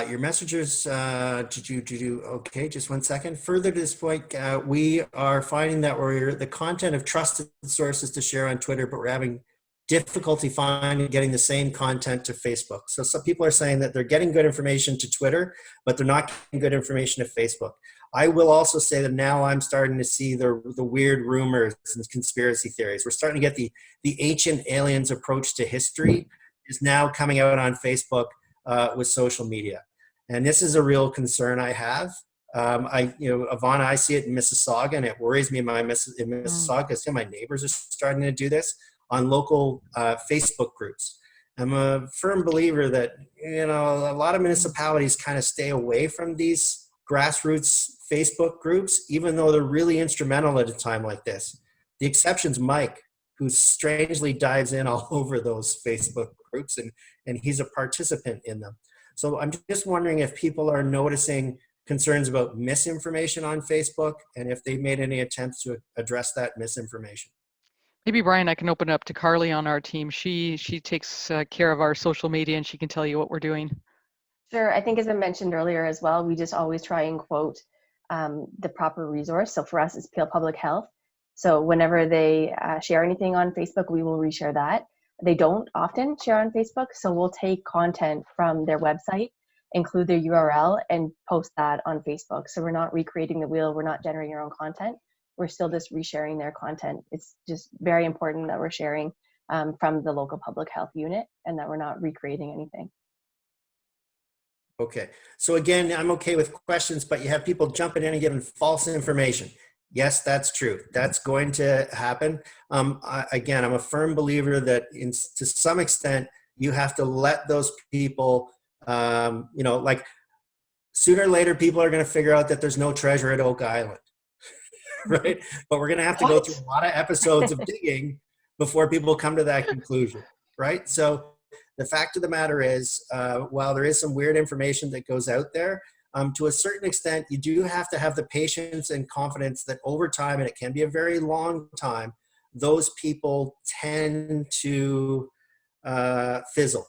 Your messengers, okay, just 1 second. Further to this point, we are finding that we're the content of trusted sources to share on Twitter, but we're having difficulty getting the same content to Facebook. So some people are saying that they're getting good information to Twitter, but they're not getting good information to Facebook. I will also say that now I'm starting to see the weird rumors and conspiracy theories. We're starting to get the ancient aliens approach to history is now coming out on Facebook with social media. And this is a real concern I have. Ivana, I see it in Mississauga, and it worries me in Mississauga because my neighbors are starting to do this on local Facebook groups. I'm a firm believer that, a lot of municipalities kind of stay away from these grassroots Facebook groups, even though they're really instrumental at a time like this. The exception's Mike, who strangely dives in all over those Facebook groups, and he's a participant in them. So I'm just wondering if people are noticing concerns about misinformation on Facebook, and if they made any attempts to address that misinformation. Maybe, Brian, I can open it up to Carly on our team. She takes care of our social media, and she can tell you what we're doing. Sure. I think, as I mentioned earlier as well, we just always try and quote the proper resource. So for us, it's Peel Public Health. So whenever they share anything on Facebook, we will reshare that. They don't often share on Facebook, so we'll take content from their website, include their URL, and post that on Facebook. So we're not recreating the wheel. We're not generating our own content. We're still just resharing their content. It's just very important that we're sharing from the local public health unit and that we're not recreating anything. Okay. So again, I'm okay with questions, but you have people jumping in and giving false information. Yes, that's true. That's going to happen. Again, I'm a firm believer that to some extent, you have to let those people, like sooner or later, people are going to figure out that there's no treasure at Oak Island. Right? But we're going to have to go through a lot of episodes of digging before people come to that conclusion, right? So the fact of the matter is, while there is some weird information that goes out there, to a certain extent, you do have to have the patience and confidence that over time, and it can be a very long time, those people tend to fizzle.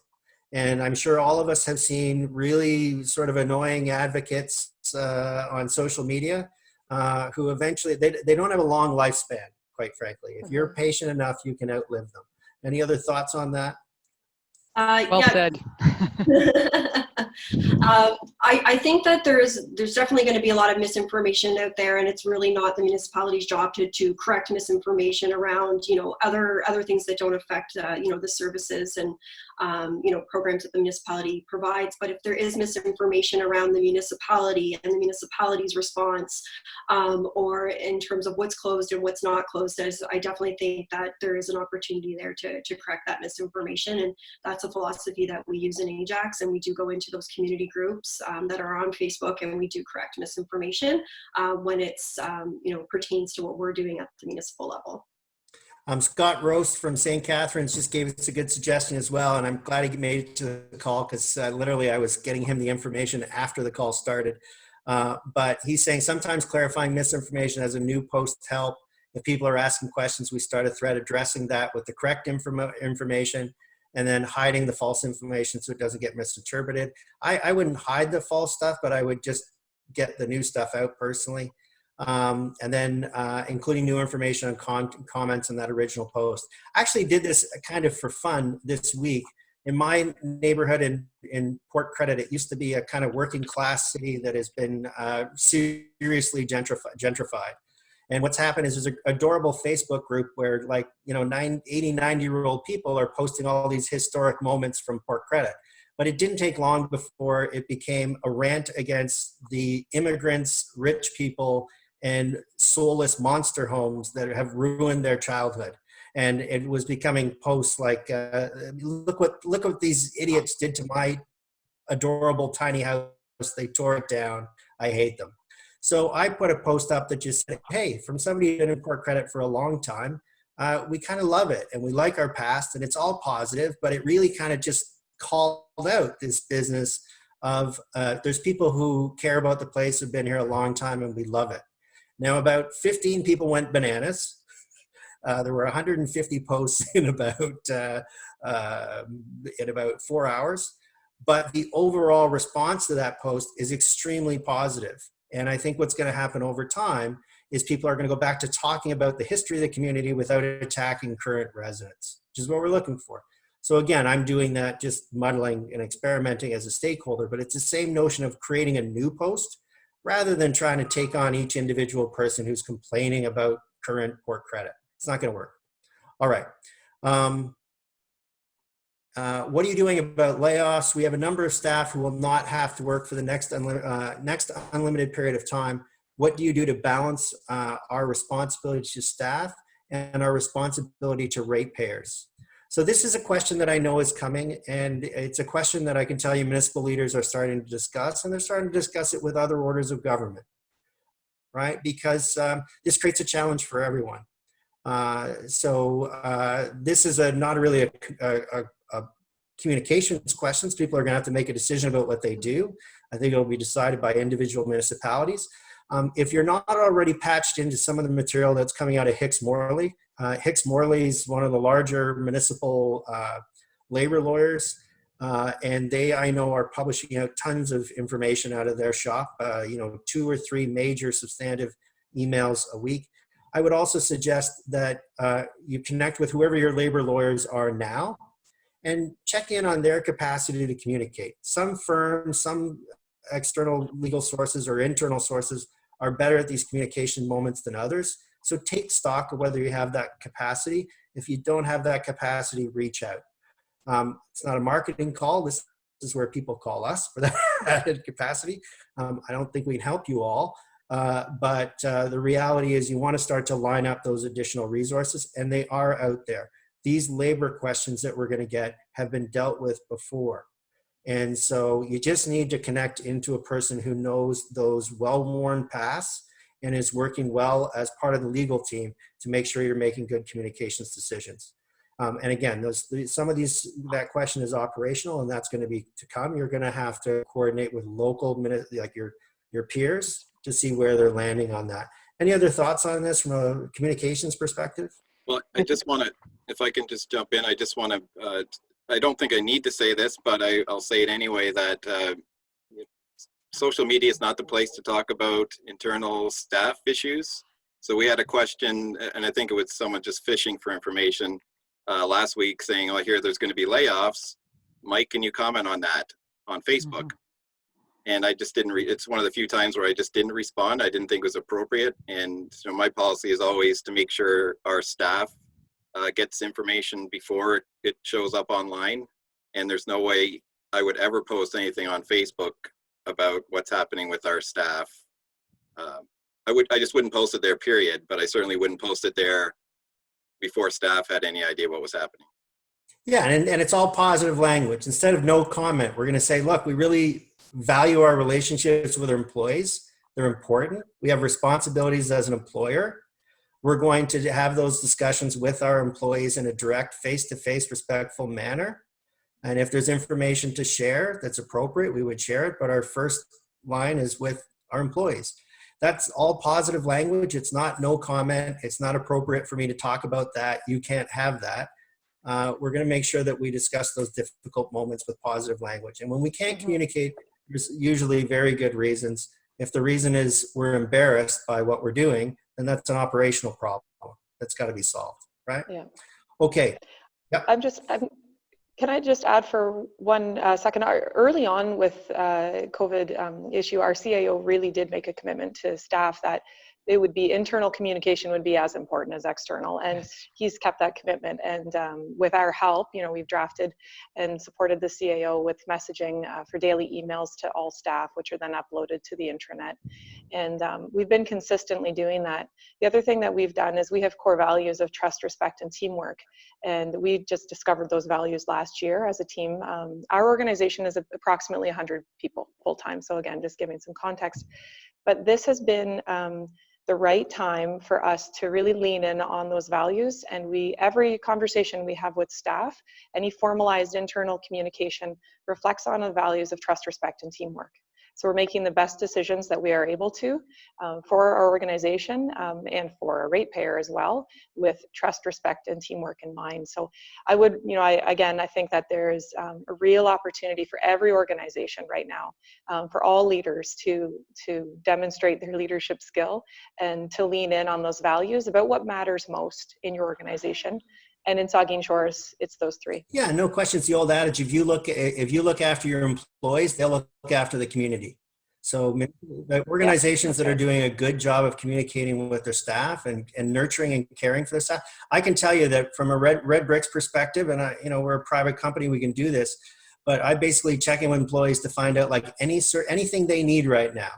And I'm sure all of us have seen really sort of annoying advocates on social media who eventually, they don't have a long lifespan, quite frankly. If you're patient enough, you can outlive them. Any other thoughts on that? Well said. I think that there's definitely going to be a lot of misinformation out there, and it's really not the municipality's job to correct misinformation around other things that don't affect the services and programs that the municipality provides. But if there is misinformation around the municipality and the municipality's response, or in terms of what's closed and what's not closed, I definitely think that there is an opportunity there to correct that misinformation, and that's a philosophy that we use in Ajax, and we do go into those community groups that are on Facebook, and we do correct misinformation when it's pertains to what we're doing at the municipal level. Scott Roast from St. Catharines just gave us a good suggestion as well, and I'm glad he made it to the call because literally I was getting him the information after the call started. But he's saying sometimes clarifying misinformation as a new post help. If people are asking questions, we start a thread addressing that with the correct information, and then hiding the false information so it doesn't get misinterpreted. I wouldn't hide the false stuff, but I would just get the new stuff out personally. And then including new information on comments on that original post. I actually did this kind of for fun this week. In my neighborhood in Port Credit, it used to be a kind of working class city that has been seriously gentrified. And what's happened is there's an adorable Facebook group where 80, 90-year-old people are posting all these historic moments from Port Credit. But it didn't take long before it became a rant against the immigrants, rich people, and soulless monster homes that have ruined their childhood. And it was becoming posts like, look what these idiots did to my adorable tiny house. They tore it down. I hate them. So I put a post up that just said, hey, from somebody who's been in Port Credit for a long time, we kind of love it and we like our past and it's all positive, but it really kind of just called out this business of there's people who care about the place, who've been here a long time, and we love it. Now about 15 people went bananas. There were 150 posts in about 4 hours, but the overall response to that post is extremely positive. And I think what's going to happen over time is people are going to go back to talking about the history of the community without attacking current residents, which is what we're looking for. So again, I'm doing that, just muddling and experimenting as a stakeholder, but it's the same notion of creating a new post rather than trying to take on each individual person who's complaining about current poor credit. It's not going to work. All right. What are you doing about layoffs? We have a number of staff who will not have to work for the next unlimited period of time. What do you do to balance our responsibility to staff and our responsibility to ratepayers? So this is a question that I know is coming, and it's a question that I can tell you municipal leaders are starting to discuss, and they're starting to discuss it with other orders of government, right? Because this creates a challenge for everyone. This is not really a communications questions. People are going to have to make a decision about what they do. I think it'll be decided by individual municipalities. If you're not already patched into some of the material that's coming out of Hicks Morley, Hicks Morley is one of the larger municipal labor lawyers, and they, I know, are publishing out tons of information out of their shop, 2 or 3 major substantive emails a week. I would also suggest that you connect with whoever your labor lawyers are now and check in on their capacity to communicate. Some firms, some external legal sources or internal sources are better at these communication moments than others. So take stock of whether you have that capacity. If you don't have that capacity, reach out. It's not a marketing call. This is where people call us for that added capacity. I don't think we'd help you all, but the reality is you want to start to line up those additional resources, and they are out there. These labor questions that we're going to get have been dealt with before. And so you just need to connect into a person who knows those well-worn paths and is working well as part of the legal team to make sure you're making good communications decisions. And again, that question is operational, and that's going to be to come. You're going to have to coordinate with local, like your peers, to see where they're landing on that. Any other thoughts on this from a communications perspective? Well, I just want to, if I can just jump in, I just want to, I don't think I need to say this, but I'll say it anyway, that social media is not the place to talk about internal staff issues. So we had a question, and I think it was someone just fishing for information last week saying, oh, I hear there's going to be layoffs. Mike, can you comment on that on Facebook? And I just didn't, it's one of the few times where I just didn't respond. I didn't think it was appropriate. And so my policy is always to make sure our staff gets information before it shows up online. And there's no way I would ever post anything on Facebook about what's happening with our staff. I just wouldn't post it there, period. But I certainly wouldn't post it there before staff had any idea what was happening. Yeah, and it's all positive language. Instead of no comment, we're going to say, look, we really value our relationships with our employees. They're important. We have responsibilities as an employer. We're going to have those discussions with our employees in a direct, face-to-face, respectful manner. And if there's information to share that's appropriate, we would share it. But our first line is with our employees. That's all positive language. It's not no comment. It's not appropriate for me to talk about that. You can't have that. We're going to make sure that we discuss those difficult moments with positive language. And when we can't communicate, there's usually very good reasons. If the reason is we're embarrassed by what we're doing, then that's an operational problem that's got to be solved, right? Yeah. Okay. Yep. Can I just add for 1 second? Early on with COVID issue, our CAO really did make a commitment to staff that it would be internal communication would be as important as external, and he's kept that commitment. And with our help, we've drafted and supported the CAO with messaging for daily emails to all staff, which are then uploaded to the intranet. And we've been consistently doing that. The other thing that we've done is we have core values of trust, respect, and teamwork. And we just discovered those values last year as a team. Our organization is approximately 100 people full-time. So again, just giving some context. But this has been the right time for us to really lean in on those values. And every conversation we have with staff, any formalized internal communication reflects on the values of trust, respect, and teamwork. So we're making the best decisions that we are able to for our organization and for a ratepayer as well, with trust, respect, and teamwork in mind. So I would, I think that there's a real opportunity for every organization right now, for all leaders to demonstrate their leadership skill and to lean in on those values about what matters most in your organization. And in Saugeen Shores, it's those 3. Yeah, no question. It's the old adage: if you look after your employees, they'll look after the community. So the organizations that are right. doing a good job of communicating with their staff and nurturing and caring for their staff, I can tell you that from a Redbrick's perspective, and we're a private company, we can do this, but I basically check in with employees to find out like anything they need right now,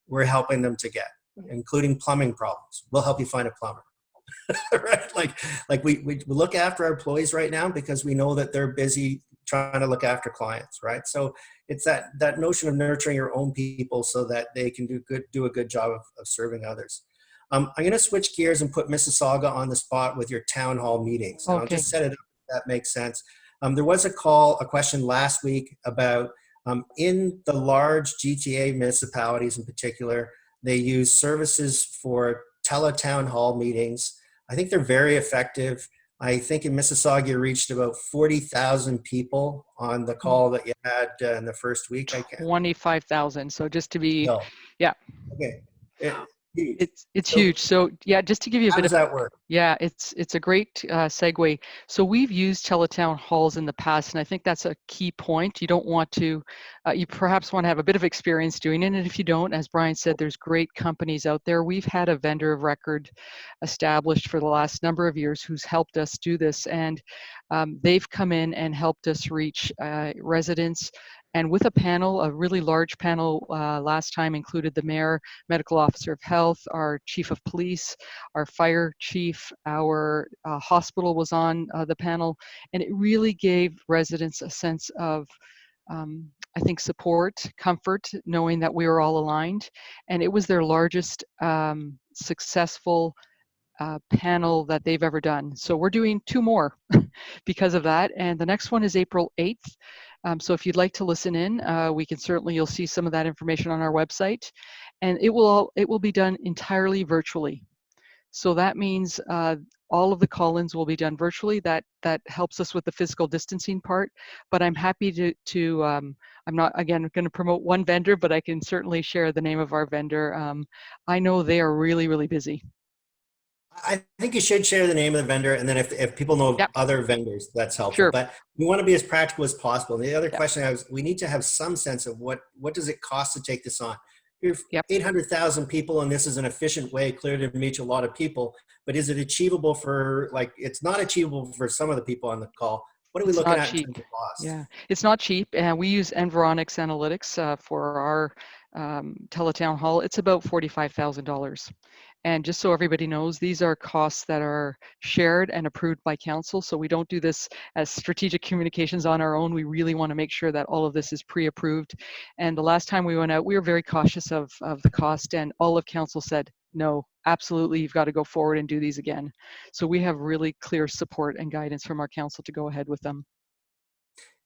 we're helping them to get, including plumbing problems. We'll help you find a plumber. Right? Like we look after our employees right now because we know that they're busy trying to look after clients, right? So it's that notion of nurturing your own people so that they can do a good job of serving others. I'm going to switch gears and put Mississauga on the spot with your town hall meetings. And I'll Okay. just set it up if that makes sense. There was a question last week about in the large GTA municipalities in particular, they use services for teletown hall meetings. I think they're very effective. I think in Mississauga, you reached about 40,000 people on the call that you had in the first week. 25,000. So just to be, No. yeah. Okay. It's huge. So yeah, just to give you a How bit does of, that work? yeah, it's a great segue. So we've used teletown halls in the past, and I think that's a key point. You don't want to, you perhaps want to have a bit of experience doing it, and if you don't, as Brian said, there's great companies out there. We've had a vendor of record established for the last number of years who's helped us do this, and they've come in and helped us reach residents. And with a panel, a really large panel last time included the mayor, medical officer of health, our chief of police, our fire chief, our hospital was on the panel, and it really gave residents a sense of, I think, support, comfort, knowing that we were all aligned. And it was their largest successful panel that they've ever done. So we're doing 2 more because of that. And the next one is April 8th. So if you'd like to listen in, you'll see some of that information on our website. And it will be done entirely virtually. So that means all of the call-ins will be done virtually. That helps us with the physical distancing part. But I'm happy to I'm not, again, going to promote one vendor, but I can certainly share the name of our vendor. I know they are really, really busy. I think you should share the name of the vendor, and then if people know Yep. other vendors, that's helpful. Sure. But we want to be as practical as possible. And the other Yep. question we need to have some sense of what does it cost to take this on? You're Yep. 800,000 people, and this is an efficient way, clearly to reach a lot of people. But is it achievable for, it's not achievable for some of the people on the call. What are we looking at in terms of cost? Yeah, it's not cheap. And we use Environics Analytics for our teletown hall. It's about $45,000. And just so everybody knows, these are costs that are shared and approved by council. So we don't do this as strategic communications on our own. We really want to make sure that all of this is pre-approved. And the last time we went out, we were very cautious of the cost, and all of council said, no, absolutely, you've got to go forward and do these again. So we have really clear support and guidance from our council to go ahead with them.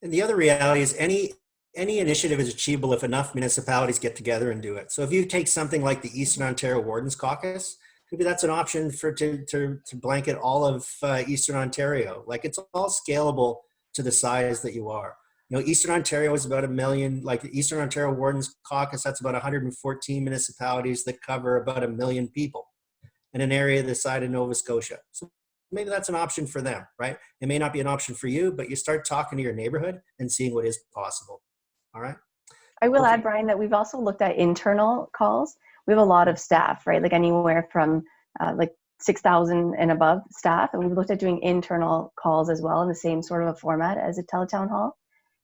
And the other reality is any initiative is achievable if enough municipalities get together and do it. So if you take something like the Eastern Ontario Wardens Caucus, maybe that's an option to blanket all of Eastern Ontario. Like, it's all scalable to the size that you are. Eastern Ontario is about 1 million, like the Eastern Ontario Wardens Caucus, that's about 114 municipalities that cover about 1 million people in an area the size of Nova Scotia. So maybe that's an option for them, right? It may not be an option for you, but you start talking to your neighborhood and seeing what is possible. All right. I will add, Brian, that we've also looked at internal calls. We have a lot of staff, right? Like anywhere from like 6,000 and above staff. And we've looked at doing internal calls as well in the same sort of a format as a teletown hall.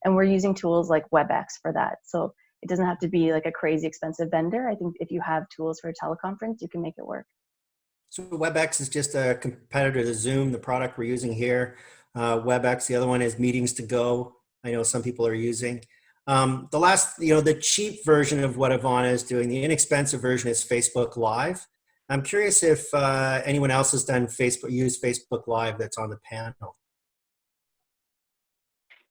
And we're using tools like WebEx for that. So it doesn't have to be like a crazy expensive vendor. I think if you have tools for a teleconference, you can make it work. So WebEx is just a competitor to Zoom, the product we're using here. WebEx, the other one is Meetings to Go. I know some people are using. The cheap version of what Ivana is doing, the inexpensive version is Facebook Live. I'm curious if anyone else has done used Facebook Live that's on the panel.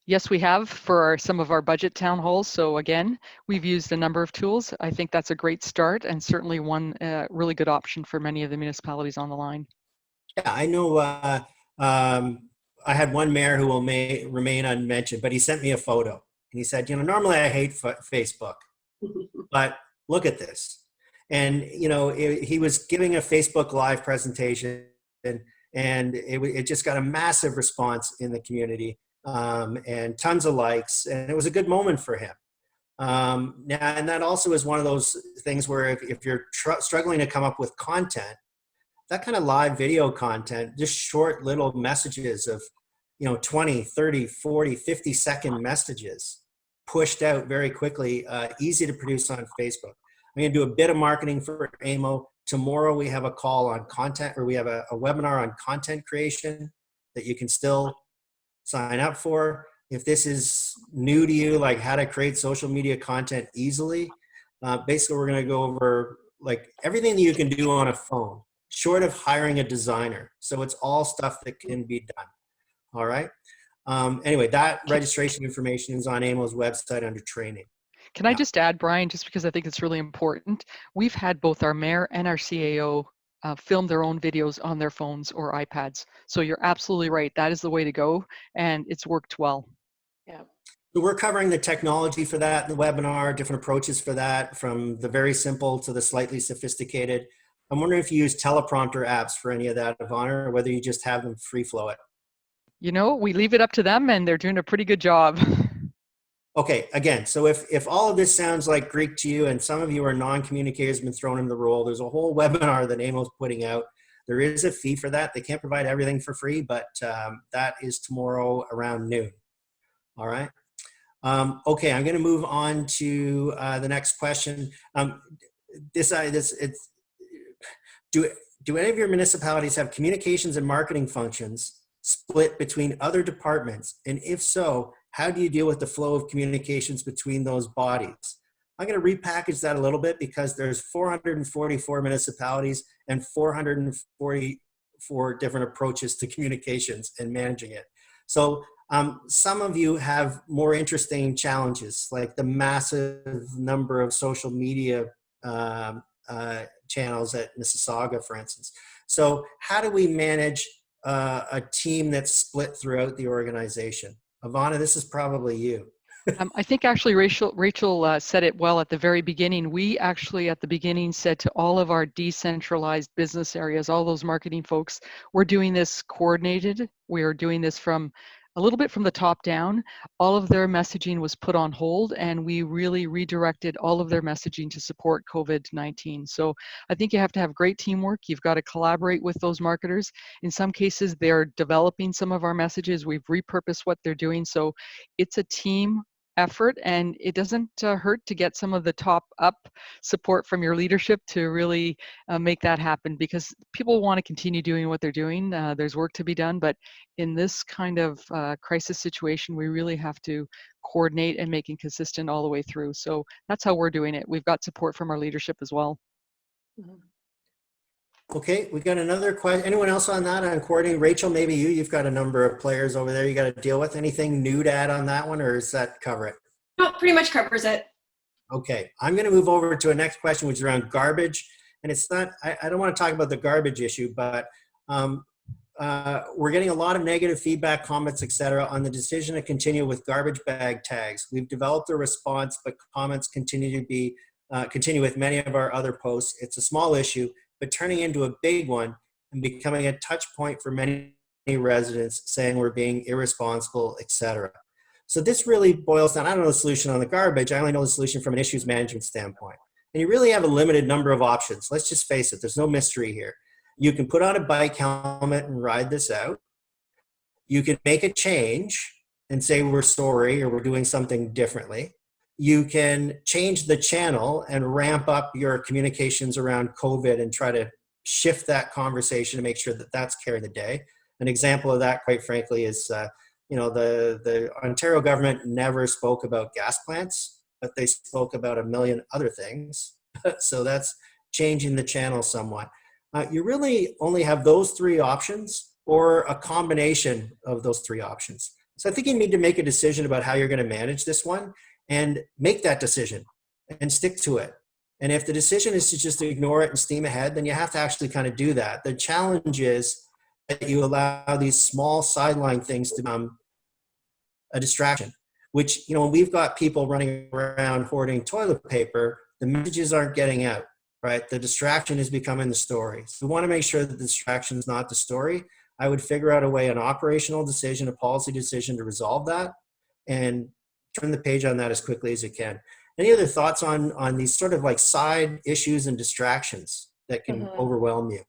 Yes, we have for some of our budget town halls. So again, we've used a number of tools. I think that's a great start, and certainly one really good option for many of the municipalities on the line. Yeah, I know I had one mayor who will remain unmentioned, but he sent me a photo. And he said, normally I hate Facebook, but look at this. And, he was giving a Facebook Live presentation, and it just got a massive response in the community. And tons of likes, and it was a good moment for him. Now, and that also is one of those things where if you're struggling to come up with content, that kind of live video content, just short little messages of, 20, 30, 40, 50-second messages pushed out very quickly, easy to produce on Facebook. I'm going to do a bit of marketing for AMO. Tomorrow we have a call on content, or we have a webinar on content creation that you can still sign up for. If this is new to you, like how to create social media content easily, basically we're going to go over like everything that you can do on a phone, short of hiring a designer. So it's all stuff that can be done. All right. Anyway, that registration information is on AMO's website under training. Can I just add, Brian, just because I think it's really important, we've had both our mayor and our CAO film their own videos on their phones or iPads. So you're absolutely right. That is the way to go, and it's worked well. Yeah. So we're covering the technology for that in the webinar, different approaches for that, from the very simple to the slightly sophisticated. I'm wondering if you use teleprompter apps for any of that, Ivana, or whether you just have them free flow it. We leave it up to them, and they're doing a pretty good job. Okay, again, so if all of this sounds like Greek to you, and some of you are non-communicators, been thrown in the role, there's a whole webinar that AMO's putting out. There is a fee for that. They can't provide everything for free, but that is tomorrow around noon. All right. Okay, I'm going to move on to the next question. Do any of your municipalities have communications and marketing functions split between other departments? And if so, how do you deal with the flow of communications between those bodies? I'm going to repackage that a little bit because there's 444 municipalities and 444 different approaches to communications and managing it. So some of you have more interesting challenges, like the massive number of social media channels at Mississauga, for instance. So how do we manage a team that's split throughout the organization? Ivana, this is probably you. I think actually Rachael said it well at the very beginning. We actually at the beginning said to all of our decentralized business areas, all those marketing folks, we're doing this coordinated. We are doing this from a little bit from the top down. All of their messaging was put on hold, and we really redirected all of their messaging to support COVID-19. So I think you have to have great teamwork. You've got to collaborate with those marketers. In some cases, they're developing some of our messages. We've repurposed what they're doing. So it's a team effort, and it doesn't hurt to get some of the top up support from your leadership to really make that happen, because people want to continue doing what they're doing. There's work to be done, but in this kind of crisis situation, we really have to coordinate and make it consistent all the way through. So that's how we're doing it. We've got support from our leadership as well. Mm-hmm. Okay, we got another question. Anyone else on that, on coordinating? Rachel, maybe you've got a number of players over there you got to deal with. Anything new to add on that one, or does that cover it? No, pretty much covers it. Okay, I'm going to move over to a next question, which is around garbage. And it's not, I don't want to talk about the garbage issue, but we're getting a lot of negative feedback, comments, etc., on the decision to continue with garbage bag tags. We've developed a response, but comments continue with many of our other posts. It's a small issue, but turning into a big one and becoming a touch point for many residents saying we're being irresponsible, etc. So this really boils down, I don't know the solution on the garbage, I only know the solution from an issues management standpoint. And you really have a limited number of options. Let's just face it, there's no mystery here. You can put on a bike helmet and ride this out. You can make a change and say we're sorry or we're doing something differently. You can change the channel and ramp up your communications around COVID and try to shift that conversation to make sure that that's carrying the day. An example of that, quite frankly, is the Ontario government never spoke about gas plants, but they spoke about a million other things. So that's changing the channel somewhat. You really only have those three options or a combination of those three options. So I think you need to make a decision about how you're going to manage this one and make that decision and stick to it. And if the decision is to just ignore it and steam ahead, then you have to actually kind of do that. The challenge is that you allow these small sideline things to become a distraction, which, when we've got people running around hoarding toilet paper, the messages aren't getting out, right? The distraction is becoming the story. So we want to make sure that the distraction is not the story. I would figure out a way, an operational decision, a policy decision to resolve that and turn the page on that as quickly as you can. Any other thoughts on these sort of like side issues and distractions that can overwhelm you?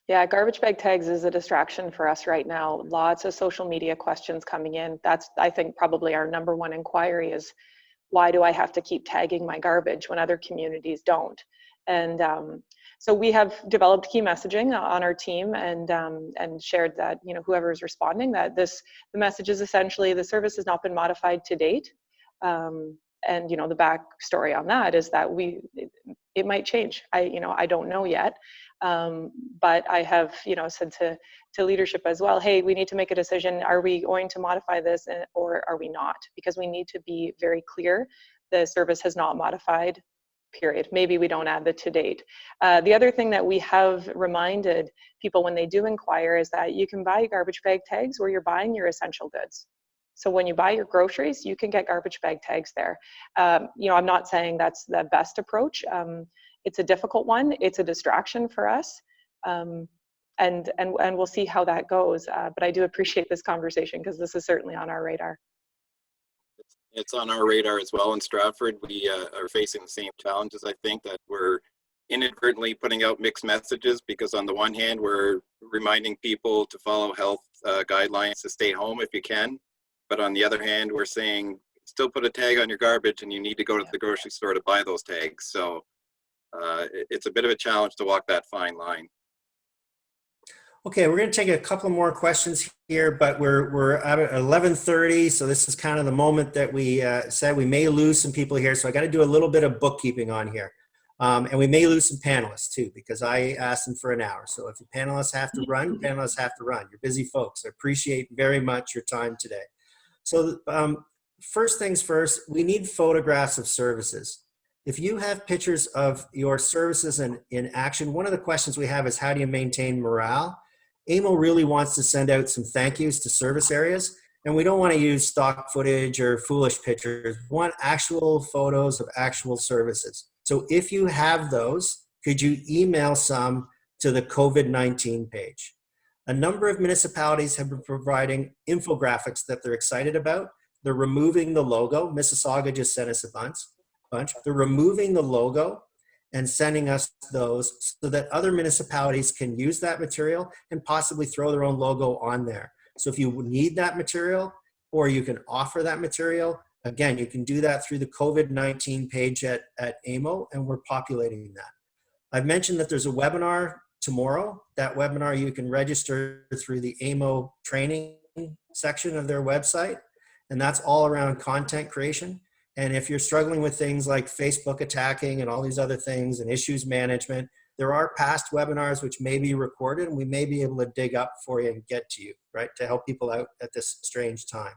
Yeah, garbage bag tags is a distraction for us right now. Lots of social media questions coming in. That's, I think, probably our number one inquiry is, why do I have to keep tagging my garbage when other communities don't? And so we have developed key messaging on our team and shared that, you know, whoever is responding, that the message is essentially the service has not been modified to date. And you know, the backstory on that is that it might change. I don't know yet. But I have, you know, said to leadership as well, hey, we need to make a decision. Are we going to modify this or are we not? Because we need to be very clear. The service has not modified, period. Maybe we don't add the to date. The other thing that we have reminded people when they do inquire is that you can buy garbage bag tags where you're buying your essential goods. So when you buy your groceries, you can get garbage bag tags there. You know, I'm not saying that's the best approach. It's a difficult one. It's a distraction for us. And we'll see how that goes. But I do appreciate this conversation because this is certainly on our radar. It's on our radar as well in Stratford. We are facing the same challenges. I think that we're inadvertently putting out mixed messages because on the one hand, we're reminding people to follow health guidelines to stay home if you can. But on the other hand, we're saying still put a tag on your garbage and you need to go to the grocery store to buy those tags. So it's a bit of a challenge to walk that fine line. Okay, we're going to take a couple more questions here, but we're at 11:30, so this is kind of the moment that we said we may lose some people here. So I got to do a little bit of bookkeeping on here, and we may lose some panelists too because I asked them for an hour. So if the panelists have to run, panelists have to run. You're busy folks. I appreciate very much your time today. So first things first, we need photographs of services. If you have pictures of your services in action, one of the questions we have is how do you maintain morale? AMO really wants to send out some thank yous to service areas, and we don't want to use stock footage or foolish pictures. We want actual photos of actual services. So if you have those, could you email some to the COVID-19 page? A number of municipalities have been providing infographics that they're excited about. They're removing the logo. Mississauga just sent us a bunch. They're removing the logo and sending us those so that other municipalities can use that material and possibly throw their own logo on there. So if you need that material or you can offer that material, again, you can do that through the COVID-19 page at AMO, and we're populating that. I've mentioned that there's a webinar tomorrow. That webinar you can register through the AMO training section of their website, and that's all around content creation. And if you're struggling with things like Facebook attacking and all these other things and issues management, there are past webinars which may be recorded and we may be able to dig up for you and get to you, right, to help people out at this strange time.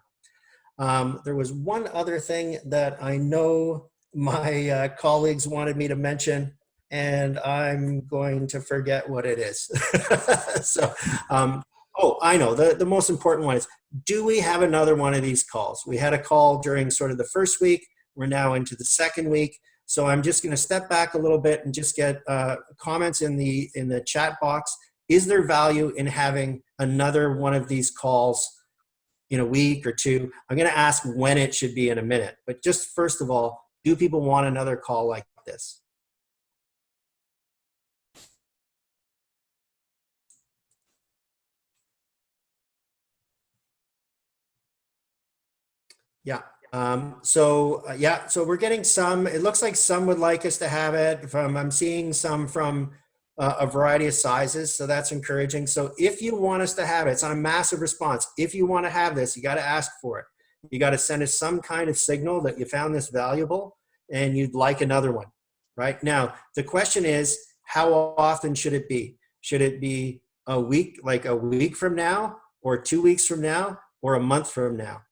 There was one other thing that I know my colleagues wanted me to mention, and I'm going to forget what it is. So, oh, I know. The most important one is, do we have another one of these calls? We had a call during sort of the first week. We're now into the second week. So I'm just going to step back a little bit and just get comments in the chat box. Is there value in having another one of these calls in a week or two? I'm going to ask when it should be in a minute. But just first of all, do people want another call like this? Yeah. So we're getting some. It looks like some would like us to have it. I'm seeing some from a variety of sizes, so that's encouraging. So if you want us to have it, it's not a massive response. If you want to have this, you got to ask for it. You got to send us some kind of signal that you found this valuable and you'd like another one. Right now, the question is, how often should it be? Should it be a week, like a week from now, or 2 weeks from now, or a month from now?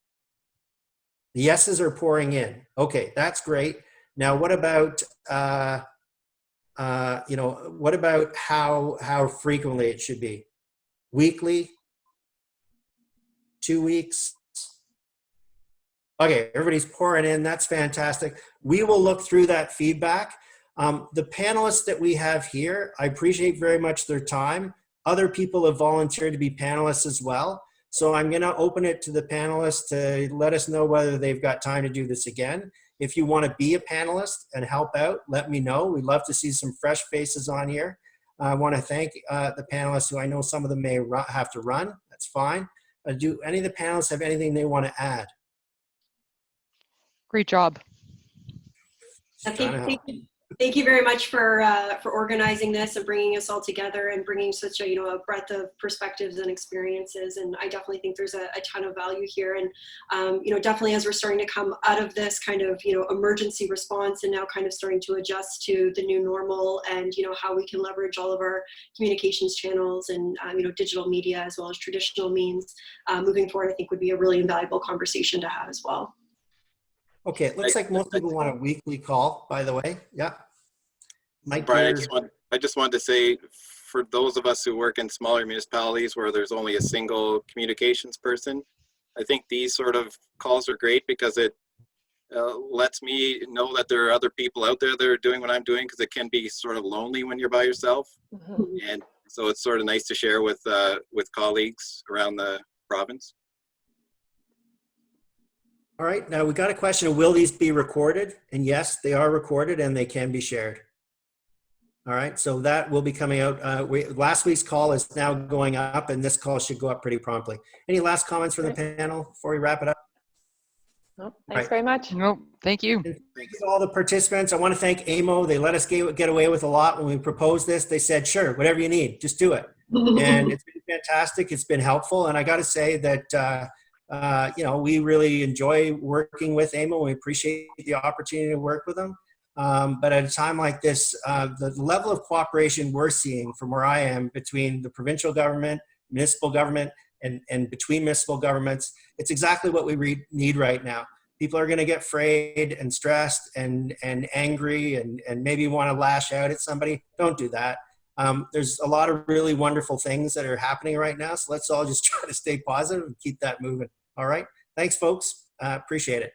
The yeses are pouring in. Okay, that's great. Now, what about what about how frequently it should be? Weekly? 2 weeks? Okay, everybody's pouring in. That's fantastic. We will look through that feedback. The panelists that we have here, I appreciate very much their time. Other people have volunteered to be panelists as well. So I'm going to open it to the panelists to let us know whether they've got time to do this again. If you want to be a panelist and help out, let me know. We'd love to see some fresh faces on here. I want to thank the panelists who I know some of them may have to run. That's fine. Do any of the panelists have anything they want to add? Great job. Thank you very much for organizing this and bringing us all together and bringing such a, a breadth of perspectives and experiences. And I definitely think there's a ton of value here. And, definitely as we're starting to come out of this kind of, emergency response and now kind of starting to adjust to the new normal and, how we can leverage all of our communications channels and, digital media as well as traditional means moving forward, I think would be a really invaluable conversation to have as well. Okay, it looks like most people want a weekly call, by the way. Yeah. Mike, Brian, I just wanted to say, for those of us who work in smaller municipalities where there's only a single communications person, I think these sort of calls are great because it lets me know that there are other people out there that are doing what I'm doing, because it can be sort of lonely when you're by yourself. Mm-hmm. And so it's sort of nice to share with colleagues around the province. All right, now we got a question, will these be recorded? And yes, they are recorded and they can be shared. All right, so that will be coming out. Last week's call is now going up and this call should go up pretty promptly. Any last comments from the panel before we wrap it up? No, thanks very much. No, thank you. And thank you to all the participants. I want to thank AMO. They let us get away with a lot when we proposed this. They said, sure, whatever you need, just do it. And it's been fantastic. It's been helpful. And I got to say that, we really enjoy working with AMO. We appreciate the opportunity to work with them. But at a time like this, the level of cooperation we're seeing from where I am between the provincial government, municipal government, and between municipal governments, it's exactly what we need right now. People are going to get frayed and stressed and angry and maybe want to lash out at somebody. Don't do that. There's a lot of really wonderful things that are happening right now. So let's all just try to stay positive and keep that moving. All right. Thanks, folks. Appreciate it.